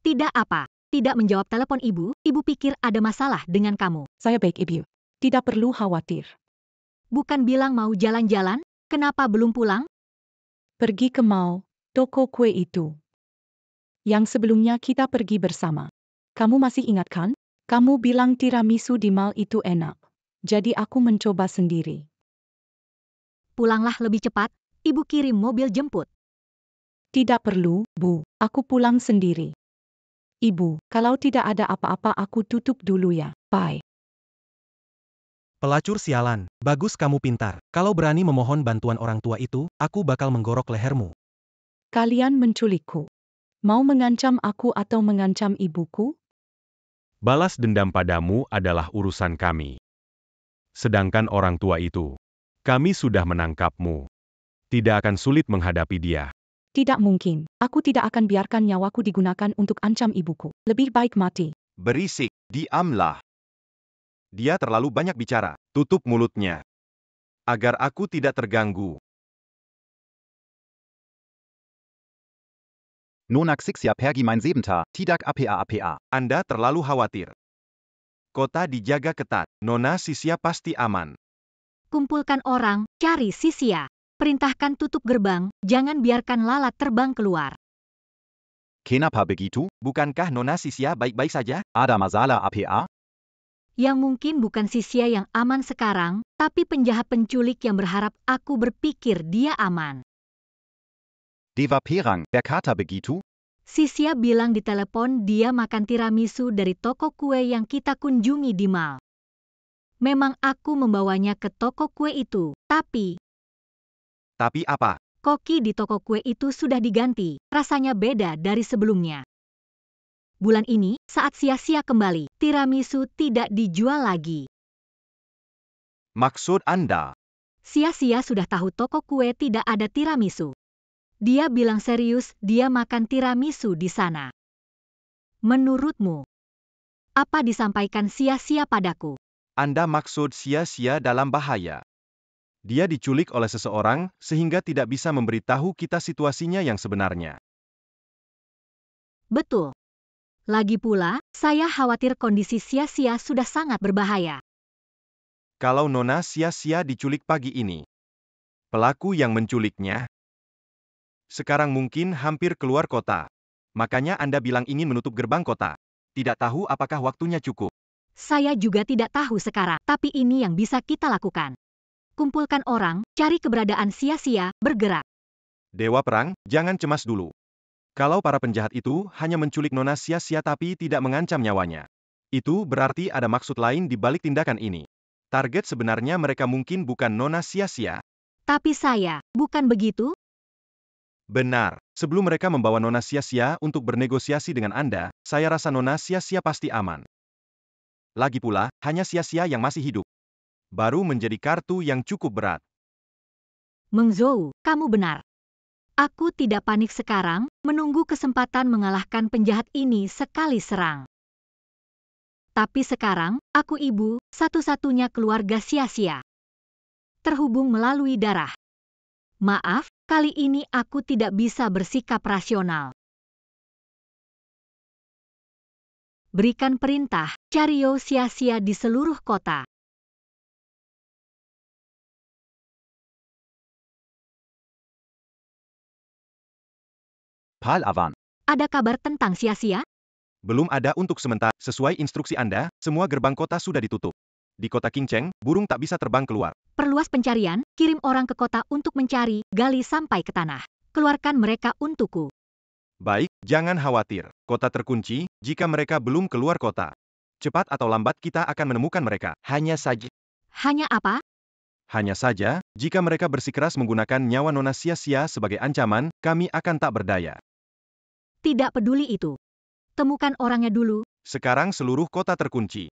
Tidak apa. Tidak menjawab telepon ibu, ibu pikir ada masalah dengan kamu. Saya baik, Ibu. Tidak perlu khawatir. Bukan bilang mau jalan-jalan? Kenapa belum pulang? Pergi ke mall, toko kue itu. Yang sebelumnya kita pergi bersama. Kamu masih ingat kan? Kamu bilang tiramisu di mall itu enak. Jadi aku mencoba sendiri. Pulanglah lebih cepat, ibu kirim mobil jemput. Tidak perlu, Bu. Aku pulang sendiri. Ibu, kalau tidak ada apa-apa aku tutup dulu ya. Bye. Pelacur sialan, bagus kamu pintar. Kalau berani memohon bantuan orang tua itu, aku bakal menggorok lehermu. Kalian menculikku. Mau mengancam aku atau mengancam ibuku? Balas dendam padamu adalah urusan kami. Sedangkan orang tua itu, kami sudah menangkapmu. Tidak akan sulit menghadapi dia. Tidak mungkin. Aku tidak akan biarkan nyawaku digunakan untuk ancam ibuku. Lebih baik mati. Berisik, diamlah. Dia terlalu banyak bicara. Tutup mulutnya. Agar aku tidak terganggu. Nonak Sixia Pergi mein Sebenta, Tidak APA. Anda terlalu khawatir. Kota dijaga ketat. Nona Sisia pasti aman. Kumpulkan orang, cari Sisia. Perintahkan tutup gerbang, jangan biarkan lalat terbang keluar. Kenapa begitu? Bukankah Nona Sisia baik-baik saja? Ada masalah APA? Yang mungkin bukan Sisia yang aman sekarang, tapi penjahat penculik yang berharap aku berpikir dia aman. Dewa Perang, berkata begitu? Sisia bilang di telepon dia makan tiramisu dari toko kue yang kita kunjungi di mall. Memang aku membawanya ke toko kue itu, tapi... Tapi apa? Koki di toko kue itu sudah diganti, rasanya beda dari sebelumnya. Bulan ini, saat sia-sia kembali, tiramisu tidak dijual lagi. Maksud Anda? Sia-sia sudah tahu toko kue tidak ada tiramisu. Dia bilang serius dia makan tiramisu di sana. Menurutmu, apa disampaikan sia-sia padaku? Anda maksud sia-sia dalam bahaya. Dia diculik oleh seseorang sehingga tidak bisa memberitahu kita situasinya yang sebenarnya. Betul. Lagi pula, saya khawatir kondisi sia-sia sudah sangat berbahaya. Kalau Nona sia-sia diculik pagi ini, pelaku yang menculiknya sekarang mungkin hampir keluar kota. Makanya Anda bilang ingin menutup gerbang kota. Tidak tahu apakah waktunya cukup. Saya juga tidak tahu sekarang, tapi ini yang bisa kita lakukan. Kumpulkan orang, cari keberadaan sia-sia, bergerak. Dewa Perang, jangan cemas dulu. Kalau para penjahat itu hanya menculik Nona sia-sia tapi tidak mengancam nyawanya, itu berarti ada maksud lain di balik tindakan ini. Target sebenarnya mereka mungkin bukan Nona sia-sia. Tapi saya, bukan begitu? Benar. Sebelum mereka membawa Nona sia-sia untuk bernegosiasi dengan Anda, saya rasa Nona sia-sia pasti aman. Lagi pula, hanya sia-sia yang masih hidup. Baru menjadi kartu yang cukup berat. Meng Zhou, kamu benar. Aku tidak panik sekarang, menunggu kesempatan mengalahkan penjahat ini sekali serang. Tapi sekarang, aku ibu, satu-satunya keluarga sia-sia. Terhubung melalui darah. Maaf, kali ini aku tidak bisa bersikap rasional. Berikan perintah, cari sia-sia di seluruh kota. Palawan. Ada kabar tentang sia-sia? Belum ada untuk sementara. Sesuai instruksi Anda, semua gerbang kota sudah ditutup. Di kota Qingcheng, burung tak bisa terbang keluar. Perluas pencarian, kirim orang ke kota untuk mencari, gali sampai ke tanah. Keluarkan mereka untukku. Baik, jangan khawatir. Kota terkunci, jika mereka belum keluar kota. Cepat atau lambat kita akan menemukan mereka. Hanya saja. Hanya apa? Hanya saja, jika mereka bersikeras menggunakan nyawa Nona sia-sia sebagai ancaman, kami akan tak berdaya. Tidak peduli itu. Temukan orangnya dulu. Sekarang seluruh kota terkunci.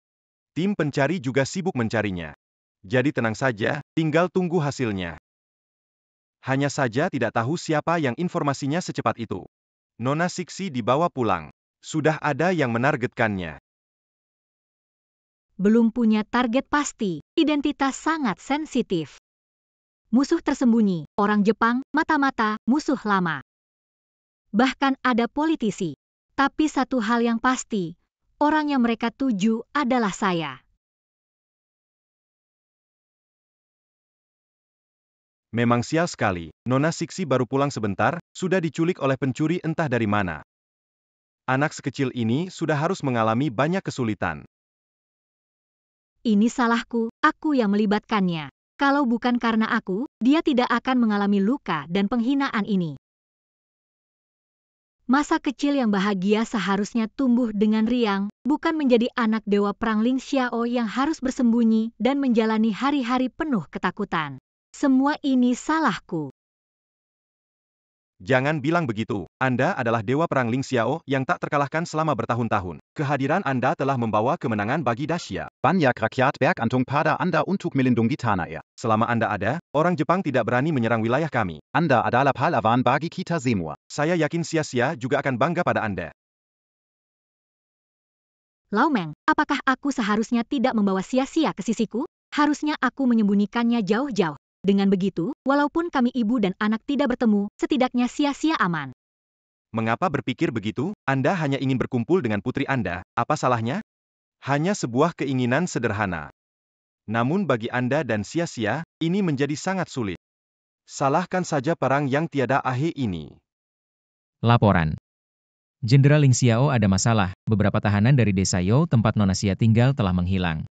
Tim pencari juga sibuk mencarinya. Jadi tenang saja, tinggal tunggu hasilnya. Hanya saja tidak tahu siapa yang informasinya secepat itu. Nona Siksi dibawa pulang. Sudah ada yang menargetkannya. Belum punya target pasti, identitas sangat sensitif. Musuh tersembunyi, orang Jepang, mata-mata, musuh lama. Bahkan ada politisi. Tapi satu hal yang pasti, orang yang mereka tuju adalah saya. Memang sial sekali, Nona Siksi baru pulang sebentar, sudah diculik oleh pencuri entah dari mana. Anak sekecil ini sudah harus mengalami banyak kesulitan. Ini salahku, aku yang melibatkannya. Kalau bukan karena aku, dia tidak akan mengalami luka dan penghinaan ini. Masa kecil yang bahagia seharusnya tumbuh dengan riang, bukan menjadi anak dewa perang Ling Xiao yang harus bersembunyi dan menjalani hari-hari penuh ketakutan. Semua ini salahku. Jangan bilang begitu. Anda adalah dewa perang Ling Xiao yang tak terkalahkan selama bertahun-tahun. Kehadiran Anda telah membawa kemenangan bagi Dacia. Banyak rakyat bergantung pada Anda untuk melindungi tanah air. Selama Anda ada, orang Jepang tidak berani menyerang wilayah kami. Anda adalah pahlawan bagi kita semua. Saya yakin sia-sia juga akan bangga pada Anda. Lau Meng, apakah aku seharusnya tidak membawa sia-sia ke sisiku? Harusnya aku menyembunyikannya jauh-jauh. Dengan begitu, walaupun kami ibu dan anak tidak bertemu, setidaknya sia-sia aman. Mengapa berpikir begitu? Anda hanya ingin berkumpul dengan putri Anda, apa salahnya? Hanya sebuah keinginan sederhana. Namun bagi Anda dan sia-sia, ini menjadi sangat sulit. Salahkan saja perang yang tiada akhir ini. Laporan. Jenderal Ling Xiao ada masalah, beberapa tahanan dari desa You tempat Nona Sia tinggal telah menghilang.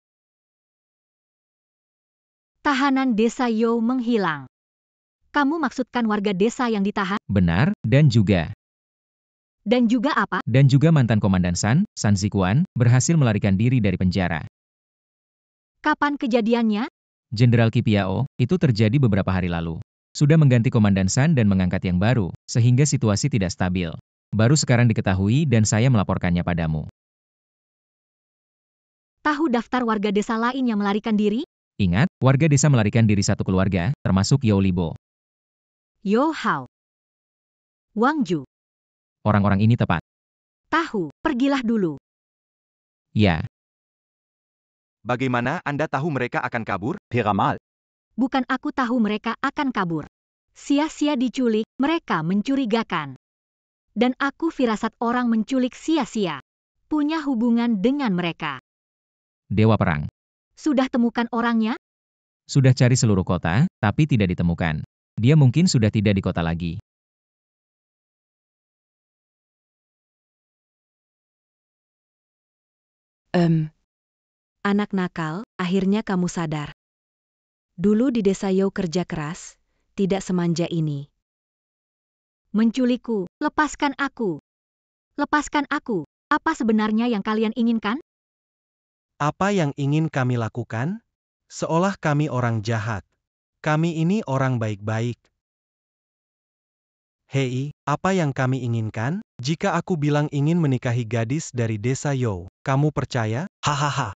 Tahanan desa You menghilang. Kamu maksudkan warga desa yang ditahan? Benar, dan juga. Dan juga apa? Dan juga mantan Komandan San Zikuan, berhasil melarikan diri dari penjara. Kapan kejadiannya? Jenderal Kipiao, itu terjadi beberapa hari lalu. Sudah mengganti Komandan San dan mengangkat yang baru, sehingga situasi tidak stabil. Baru sekarang diketahui dan saya melaporkannya padamu. Tahu daftar warga desa lain yang melarikan diri? Ingat, warga desa melarikan diri satu keluarga, termasuk Yo Libo. Yo Hao. Wang Ju. Orang-orang ini tepat. Tahu, pergilah dulu. Ya, Bagaimana Anda tahu mereka akan kabur? Peramal. Bukan aku tahu mereka akan kabur. Sia-sia diculik, mereka mencurigakan. Dan aku firasat orang menculik sia-sia. Punya hubungan dengan mereka. Dewa Perang. Sudah temukan orangnya? Sudah cari seluruh kota, tapi tidak ditemukan. Dia mungkin sudah tidak di kota lagi. Anak nakal, akhirnya kamu sadar. Dulu di desa Yo kerja keras, tidak semanja ini. Menculikku, lepaskan aku. Lepaskan aku. Apa sebenarnya yang kalian inginkan? Apa yang ingin kami lakukan? Seolah kami orang jahat. Kami ini orang baik-baik. Hei, apa yang kami inginkan? Jika aku bilang ingin menikahi gadis dari desa Yo, kamu percaya? Hahaha.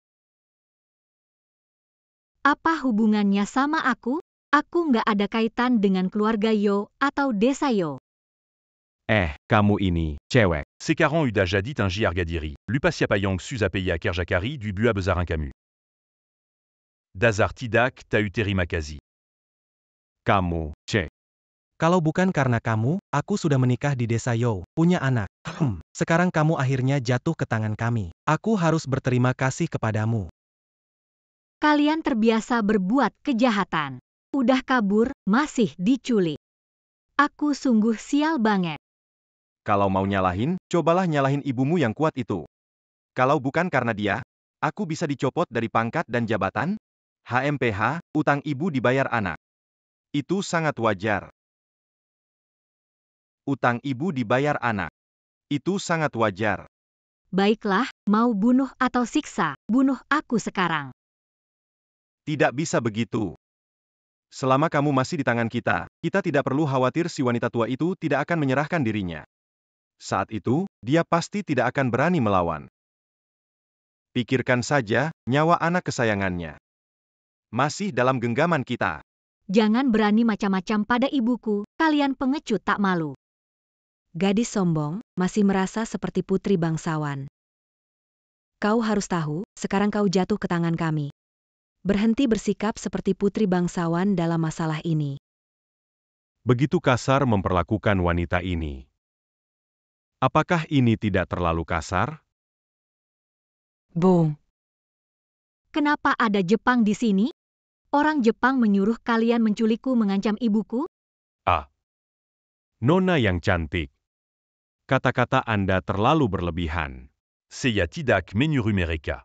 Apa hubungannya sama aku? Aku nggak ada kaitan dengan keluarga Yo atau desa Yo. Kamu ini, cewek. Sekaran Uda Jadit un Jiargadiri. Lupasia Payang Sus a payé à Kerjakari du Bua Bezarin Camus. Dazar Tidak Tauteri Makazi. Kamu, cek. Kalau bukan karena kamu, aku sudah menikah di desa Yo, punya anak. Sekarang kamu akhirnya jatuh ke tangan kami. Aku harus berterima kasih kepadamu. Kalian terbiasa berbuat kejahatan. Udah kabur, masih diculik. Aku sungguh sial banget. Kalau mau nyalahin, cobalah nyalahin ibumu yang kuat itu. Kalau bukan karena dia, aku bisa dicopot dari pangkat dan jabatan. HMPH, utang ibu dibayar anak. Itu sangat wajar. Utang ibu dibayar anak. Itu sangat wajar. Baiklah, mau bunuh atau siksa, bunuh aku sekarang. Tidak bisa begitu. Selama kamu masih di tangan kita tidak perlu khawatir si wanita tua itu tidak akan menyerahkan dirinya. Saat itu, dia pasti tidak akan berani melawan. Pikirkan saja, nyawa anak kesayangannya. Masih dalam genggaman kita. Jangan berani macam-macam pada ibuku, kalian pengecut tak malu. Gadis sombong, masih merasa seperti putri bangsawan. Kau harus tahu, sekarang kau jatuh ke tangan kami. Berhenti bersikap seperti putri bangsawan dalam masalah ini. Begitu kasar memperlakukan wanita ini. Apakah ini tidak terlalu kasar? Bon. Kenapa ada Jepang di sini? Orang Jepang menyuruh kalian menculikku mengancam ibuku? Nona yang cantik. Kata-kata Anda terlalu berlebihan. Seya Tidak Menuru Mereka.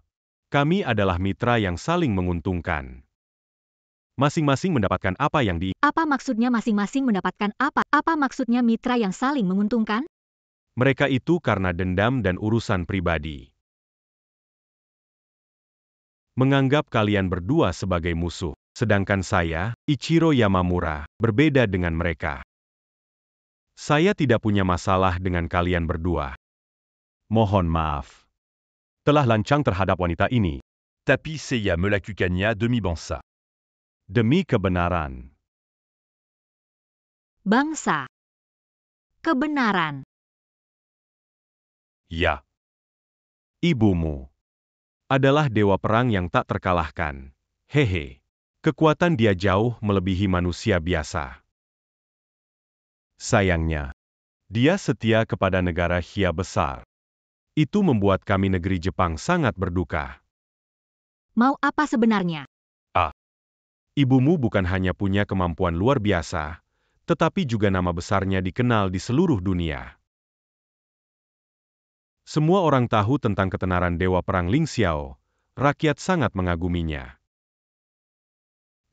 Kami adalah mitra yang saling menguntungkan. Masing-masing mendapatkan apa yang Apa maksudnya masing-masing mendapatkan apa? Apa maksudnya mitra yang saling menguntungkan? mereka itu karena dendam dan urusan pribadi. Menganggap kalian berdua sebagai musuh, sedangkan saya, Ichiro Yamamura, berbeda dengan mereka. Saya tidak punya masalah dengan kalian berdua. Mohon maaf. Telah lancang terhadap wanita ini. Tapi Seya Melakukanya Demi Bansa. Demi kebenaran. Bangsa. Kebenaran. Ya. Ibumu adalah dewa perang yang tak terkalahkan. Hehe. Kekuatan dia jauh melebihi manusia biasa. Sayangnya, dia setia kepada negara Hia besar. Itu membuat kami negeri Jepang sangat berduka. Mau apa sebenarnya? Ibumu bukan hanya punya kemampuan luar biasa, tetapi juga nama besarnya dikenal di seluruh dunia. Semua orang tahu tentang ketenaran Dewa Perang Ling Xiao, rakyat sangat mengaguminya.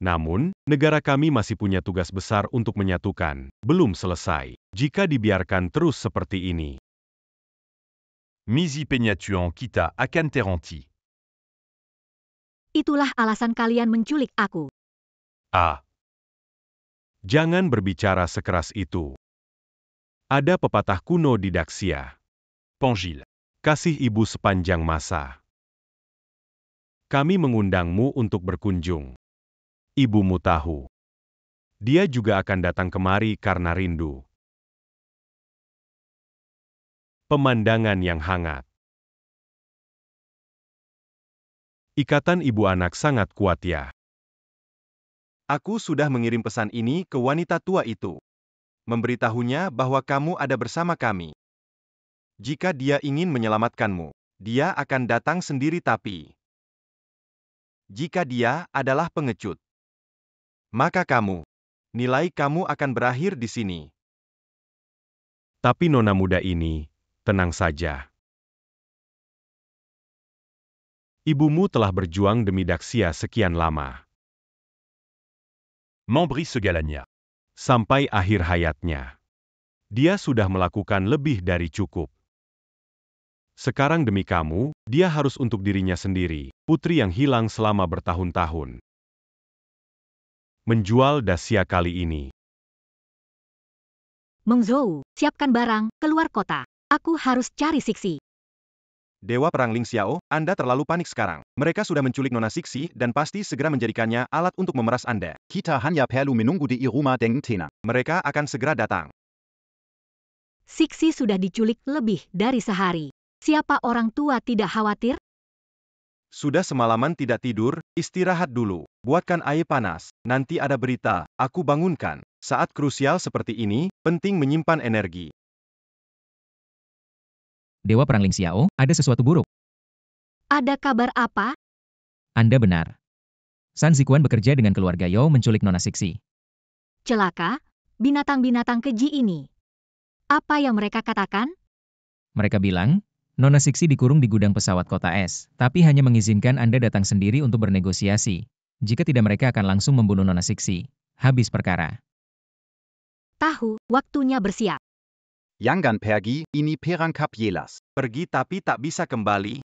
Namun, negara kami masih punya tugas besar untuk menyatukan, belum selesai, jika dibiarkan terus seperti ini. Misi Peñatuan Kita Akan Teranti. Itulah alasan kalian menculik aku. Jangan berbicara sekeras itu. Ada pepatah kuno di Daxia. Pangil. Kasih ibu sepanjang masa. Kami mengundangmu untuk berkunjung. Ibumu tahu. Dia juga akan datang kemari karena rindu. Pemandangan yang hangat. Ikatan ibu anak sangat kuat ya. Aku sudah mengirim pesan ini ke wanita tua itu. Memberitahunya bahwa kamu ada bersama kami. Jika dia ingin menyelamatkanmu, dia akan datang sendiri tapi jika dia adalah pengecut, maka nilai kamu akan berakhir di sini. Tapi nona muda ini, tenang saja. Ibumu telah berjuang demi Daxia sekian lama. Membry segalanya. Sampai akhir hayatnya. Dia sudah melakukan lebih dari cukup. Sekarang demi kamu, dia harus untuk dirinya sendiri, putri yang hilang selama bertahun-tahun. Menjual Daxia kali ini. Meng Zhou, siapkan barang, keluar kota. Aku harus cari Sixi. Dewa Perang Ling Xiao, Anda terlalu panik sekarang. Mereka sudah menculik Nona Sixi dan pasti segera menjadikannya alat untuk memeras Anda. Kita hanya perlu menunggu di rumah dengan tenang. Mereka akan segera datang. Sixi sudah diculik lebih dari sehari. Siapa orang tua tidak khawatir? Sudah semalaman tidak tidur, istirahat dulu. Buatkan air panas. Nanti ada berita, aku bangunkan. Saat krusial seperti ini, penting menyimpan energi. Dewa Perang Ling Xiao, ada sesuatu buruk. Ada kabar apa? Anda benar. San Zikuan bekerja dengan keluarga Yao menculik Nona Sixi. Celaka? Binatang-binatang keji ini. Apa yang mereka katakan? Mereka bilang, Nona Sixi dikurung di gudang pesawat kota es, tapi hanya mengizinkan Anda datang sendiri untuk bernegosiasi. Jika tidak mereka akan langsung membunuh Nona Sixi. Habis perkara. Tahu, waktunya bersiap. Jangan pergi, ini perangkap jelas. Pergi tapi tak bisa kembali.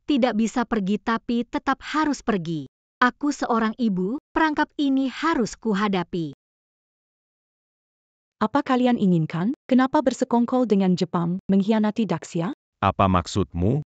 Tidak bisa pergi tapi tetap harus pergi. Aku seorang ibu, perangkap ini harus kuhadapi. Apa kalian inginkan? Kenapa bersekongkol dengan Jepang, mengkhianati Daxia? Apa maksudmu?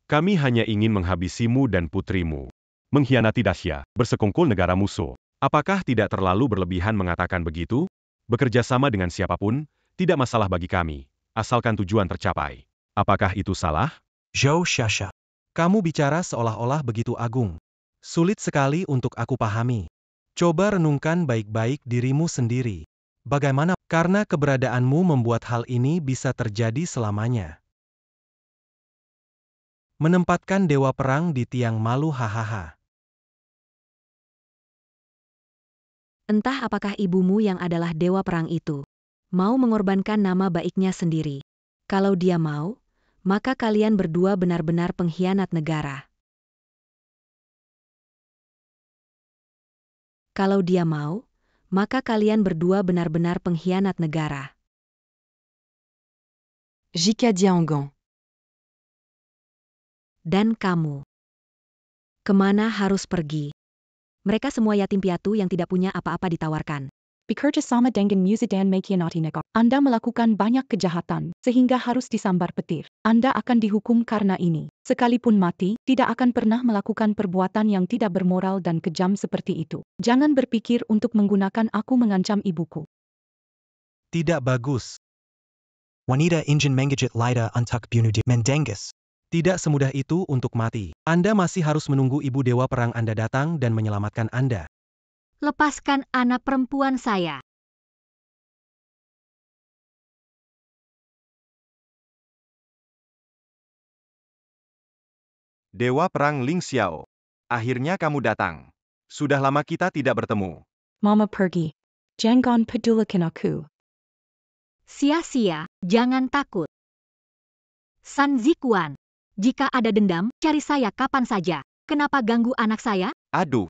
Kami hanya ingin menghabisimu dan putrimu. Mengkhianati Daxia, bersekongkol negara musuh. Apakah tidak terlalu berlebihan mengatakan begitu? Bekerja sama dengan siapapun, tidak masalah bagi kami, asalkan tujuan tercapai. Apakah itu salah? Zhou Shasha. Kamu bicara seolah-olah begitu agung. Sulit sekali untuk aku pahami. Coba renungkan baik-baik dirimu sendiri. Bagaimana? Karena keberadaanmu membuat hal ini bisa terjadi selamanya. Menempatkan dewa perang di tiang malu hahaha. Entah apakah ibumu yang adalah dewa perang itu mau mengorbankan nama baiknya sendiri. Kalau dia mau, maka kalian berdua benar-benar pengkhianat negara. Kalau dia mau, maka kalian berdua benar-benar pengkhianat negara. Jika Diangon. Dan kamu, kemana harus pergi? Mereka semua yatim piatu yang tidak punya apa-apa ditawarkan. Bekerja sama dengan music dan mengkhianati negara. Anda melakukan banyak kejahatan, sehingga harus disambar petir. Anda akan dihukum karena ini. Sekalipun mati, tidak akan pernah melakukan perbuatan yang tidak bermoral dan kejam seperti itu. Jangan berpikir untuk menggunakan aku mengancam ibuku. Tidak bagus. Wanita ingin menggigit lidah untuk bunuh diri. Mendengus. Tidak semudah itu untuk mati. Anda masih harus menunggu ibu dewa perang Anda datang dan menyelamatkan Anda. Lepaskan anak perempuan saya. Dewa Perang Ling Xiao. Akhirnya kamu datang. Sudah lama kita tidak bertemu. Mama pergi. Jangan pedulikan aku. Sia-sia, jangan takut. San Zikuan. Jika ada dendam, cari saya kapan saja. Kenapa ganggu anak saya? Aduh.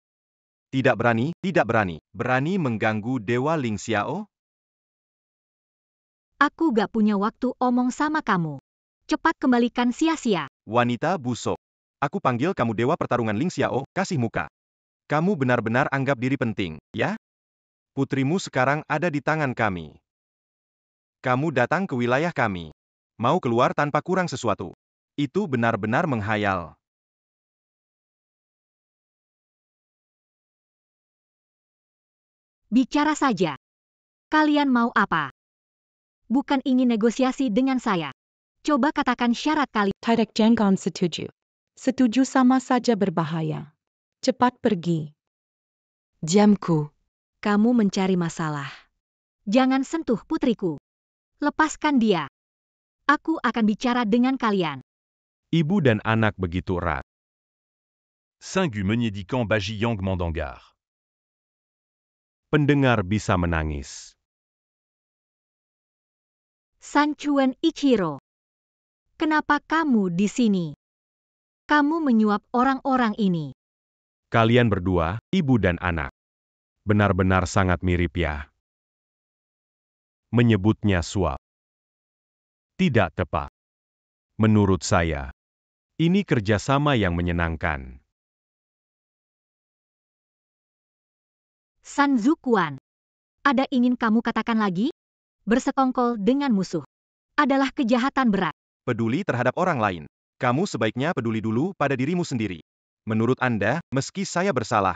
Tidak berani, tidak berani. Berani mengganggu Dewa Ling Xiao? Aku gak punya waktu omong sama kamu. Cepat kembalikan sia-sia. Wanita busuk. Aku panggil kamu Dewa Pertarungan Ling Xiao, kasih muka. Kamu benar-benar anggap diri penting, ya? Putrimu sekarang ada di tangan kami. Kamu datang ke wilayah kami. Mau keluar tanpa kurang sesuatu. Itu benar-benar menghayal. Bicara saja. Kalian mau apa? Bukan ingin negosiasi dengan saya. Coba katakan syarat kalian. Tidak jangan setuju. Setuju sama saja berbahaya. Cepat pergi. Diamku. Kamu mencari masalah. Jangan sentuh putriku. Lepaskan dia. Aku akan bicara dengan kalian. Ibu dan anak begitu erat. Saint-Gu Meunier Dican Baji Yang Mandangar. Pendengar bisa menangis. Sanchuan Ichiro. Kenapa kamu di sini? Kamu menyuap orang-orang ini. Kalian berdua, ibu dan anak. Benar-benar sangat mirip ya. Menyebutnya suap. Tidak tepat. Menurut saya, ini kerjasama yang menyenangkan. San Zukuan. Ada ingin kamu katakan lagi? Bersekongkol dengan musuh adalah kejahatan berat. Peduli terhadap orang lain. Kamu sebaiknya peduli dulu pada dirimu sendiri. Menurut Anda, meski saya bersalah,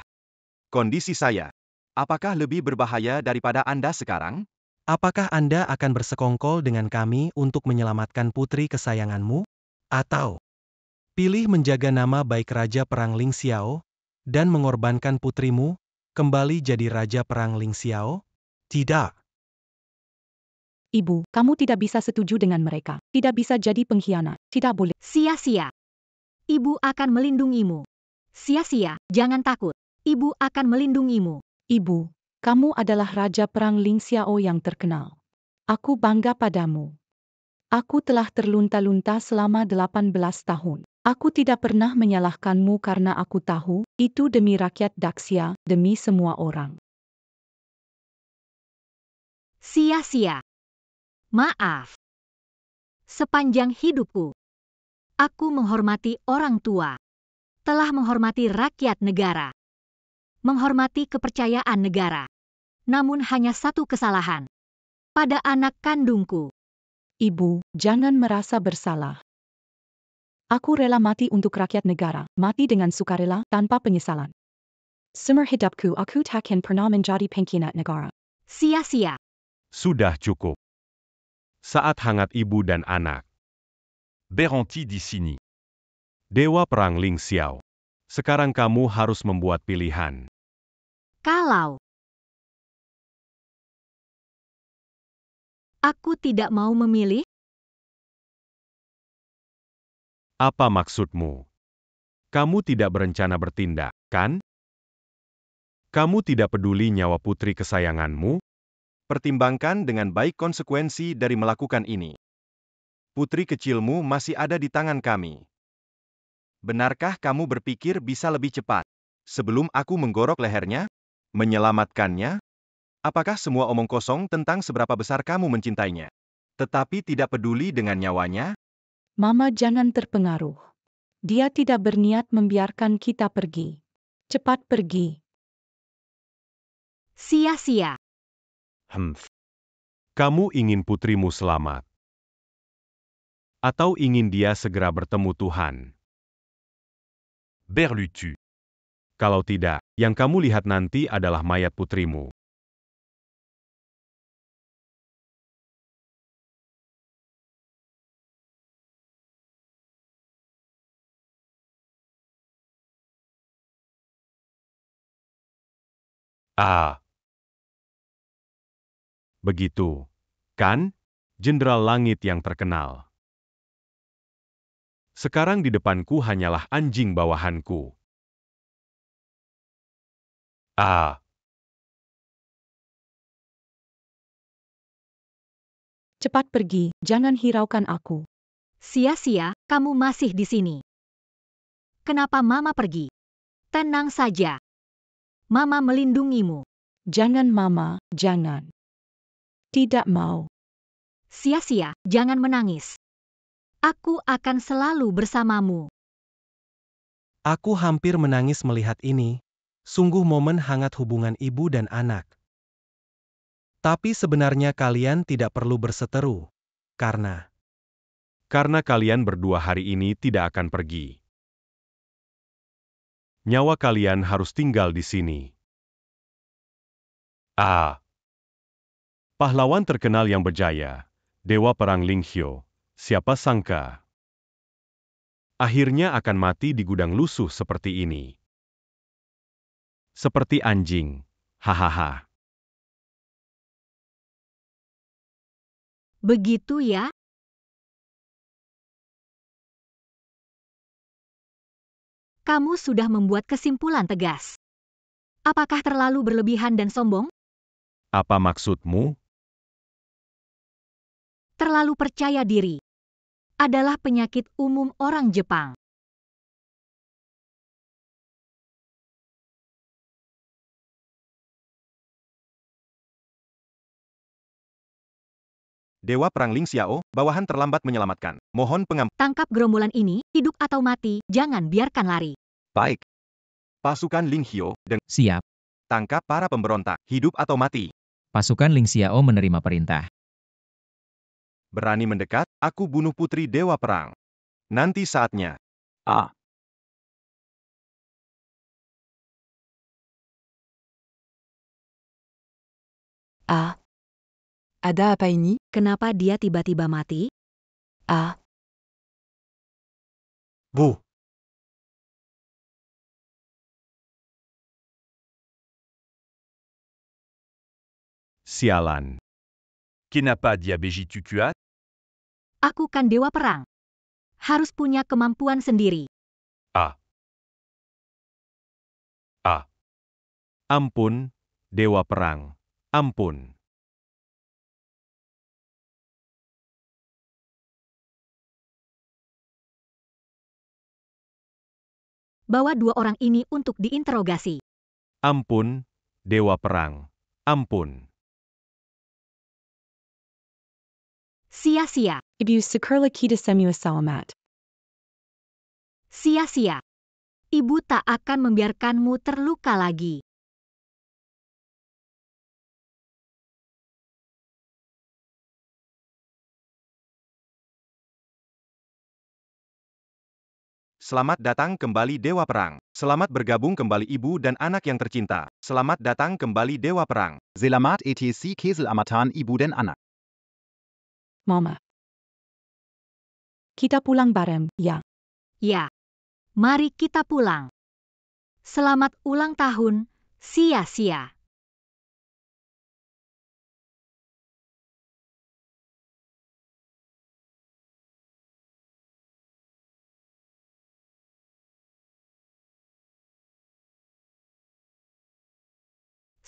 kondisi saya, apakah lebih berbahaya daripada Anda sekarang? Apakah Anda akan bersekongkol dengan kami untuk menyelamatkan putri kesayanganmu? Atau pilih menjaga nama baik Raja Perang Ling Xiao dan mengorbankan putrimu kembali jadi Raja Perang Ling Xiao? Tidak. Ibu, kamu tidak bisa setuju dengan mereka. Tidak bisa jadi pengkhianat. Tidak boleh. Sia-sia. Ibu akan melindungimu. Sia-sia, jangan takut. Ibu akan melindungimu. Ibu, kamu adalah Raja Perang Ling Xiao yang terkenal. Aku bangga padamu. Aku telah terlunta-lunta selama 18 tahun. Aku tidak pernah menyalahkanmu karena aku tahu, itu demi rakyat Daxia, demi semua orang. Sia-sia. Maaf. Sepanjang hidupku, aku menghormati orang tua. Telah menghormati rakyat negara. Menghormati kepercayaan negara. Namun hanya satu kesalahan. Pada anak kandungku. Ibu, jangan merasa bersalah. Aku rela mati untuk rakyat negara, mati dengan sukarela, tanpa penyesalan. Seumur hidupku aku takkan pernah menjadi pengkhianat negara. Sia-sia. Sudah cukup. Saat hangat ibu dan anak. Beranti di sini. Dewa Perang Ling Xiao. Sekarang kamu harus membuat pilihan. Kalau aku tidak mau memilih, Apa maksudmu? Kamu tidak berencana bertindak, kan? Kamu tidak peduli nyawa putri kesayanganmu? Pertimbangkan dengan baik konsekuensi dari melakukan ini. Putri kecilmu masih ada di tangan kami. Benarkah kamu berpikir bisa lebih cepat? Sebelum aku menggorok lehernya? Menyelamatkannya? Apakah semua omong kosong tentang seberapa besar kamu mencintainya? Tetapi tidak peduli dengan nyawanya? Mama jangan terpengaruh. Dia tidak berniat membiarkan kita pergi. Cepat pergi. sia-sia. Kamu ingin putrimu selamat? Atau ingin dia segera bertemu Tuhan? Berlutu. Kalau tidak, yang kamu lihat nanti adalah mayat putrimu. Ah. Begitu, kan? Jenderal Langit yang terkenal. Sekarang di depanku hanyalah anjing bawahanku. Ah. Cepat pergi, jangan hiraukan aku. Sia-sia, kamu masih di sini. Kenapa Mama pergi? Tenang saja. Mama melindungimu. Jangan Mama, jangan. Tidak mau. Sia-sia, jangan menangis. Aku akan selalu bersamamu. Aku hampir menangis melihat ini. Sungguh momen hangat hubungan ibu dan anak. Tapi sebenarnya kalian tidak perlu berseteru. Karena kalian berdua hari ini tidak akan pergi. Nyawa kalian harus tinggal di sini. Pahlawan terkenal yang berjaya, Dewa Perang Ling Hyo, siapa sangka akhirnya akan mati di gudang lusuh seperti ini. Seperti anjing, hahaha. Begitu ya? Kamu sudah membuat kesimpulan tegas. Apakah terlalu berlebihan dan sombong? Apa maksudmu? Terlalu percaya diri adalah penyakit umum orang Jepang. Dewa Perang Ling Xiao, bawahan terlambat menyelamatkan. Mohon pengampun. Tangkap gerombolan ini, hidup atau mati, jangan biarkan lari. Baik. Pasukan Ling Hyo, Siap. tangkap para pemberontak, hidup atau mati. Pasukan Ling Xiao menerima perintah. Berani mendekat, aku bunuh putri Dewa Perang. Nanti saatnya. Ada apa ini? Kenapa dia tiba-tiba mati? Bu. Sialan. Kenapa dia begitu kuat? Aku kan Dewa Perang. Harus punya kemampuan sendiri. Ampun, Dewa Perang. Ampun. Bawa dua orang ini untuk diinterogasi. Ampun, Dewa Perang. Ampun. Sia-sia. Ibu Sekurla kita semua selamat. Sia-sia. Ibu tak akan membiarkanmu terluka lagi. Selamat datang kembali Dewa Perang. Selamat bergabung kembali ibu dan anak yang tercinta. Selamat datang kembali Dewa Perang. Selamat ETC Kesel Amatan Ibu dan Anak. Mama. Kita pulang bareng, ya. Ya. Mari kita pulang. Selamat ulang tahun, sia-sia.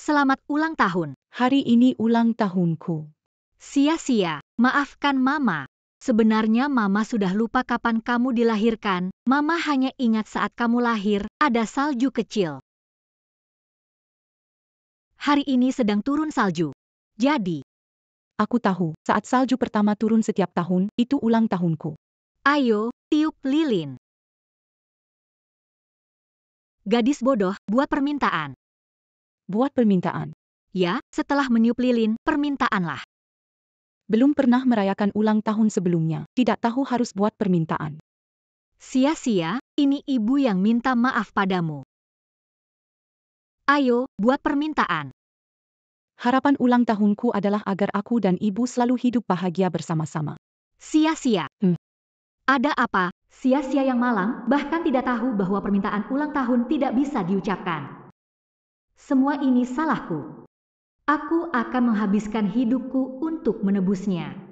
Selamat ulang tahun. Hari ini ulang tahunku. Sia-sia, maafkan Mama. Sebenarnya Mama sudah lupa kapan kamu dilahirkan. Mama hanya ingat saat kamu lahir, ada salju kecil. Hari ini sedang turun salju. Jadi, Aku tahu, saat salju pertama turun setiap tahun, itu ulang tahunku. ayo, tiup lilin. Gadis bodoh, buat permintaan. Buat permintaan. Ya, setelah meniup lilin, permintaanlah. Belum pernah merayakan ulang tahun sebelumnya, tidak tahu harus buat permintaan. Sia-sia, ini ibu yang minta maaf padamu. Ayo, buat permintaan. Harapan ulang tahunku adalah agar aku dan ibu selalu hidup bahagia bersama-sama. Sia-sia. Ada apa? Sia-sia yang malang, bahkan tidak tahu bahwa permintaan ulang tahun tidak bisa diucapkan. Semua ini salahku. Aku akan menghabiskan hidupku untuk menebusnya.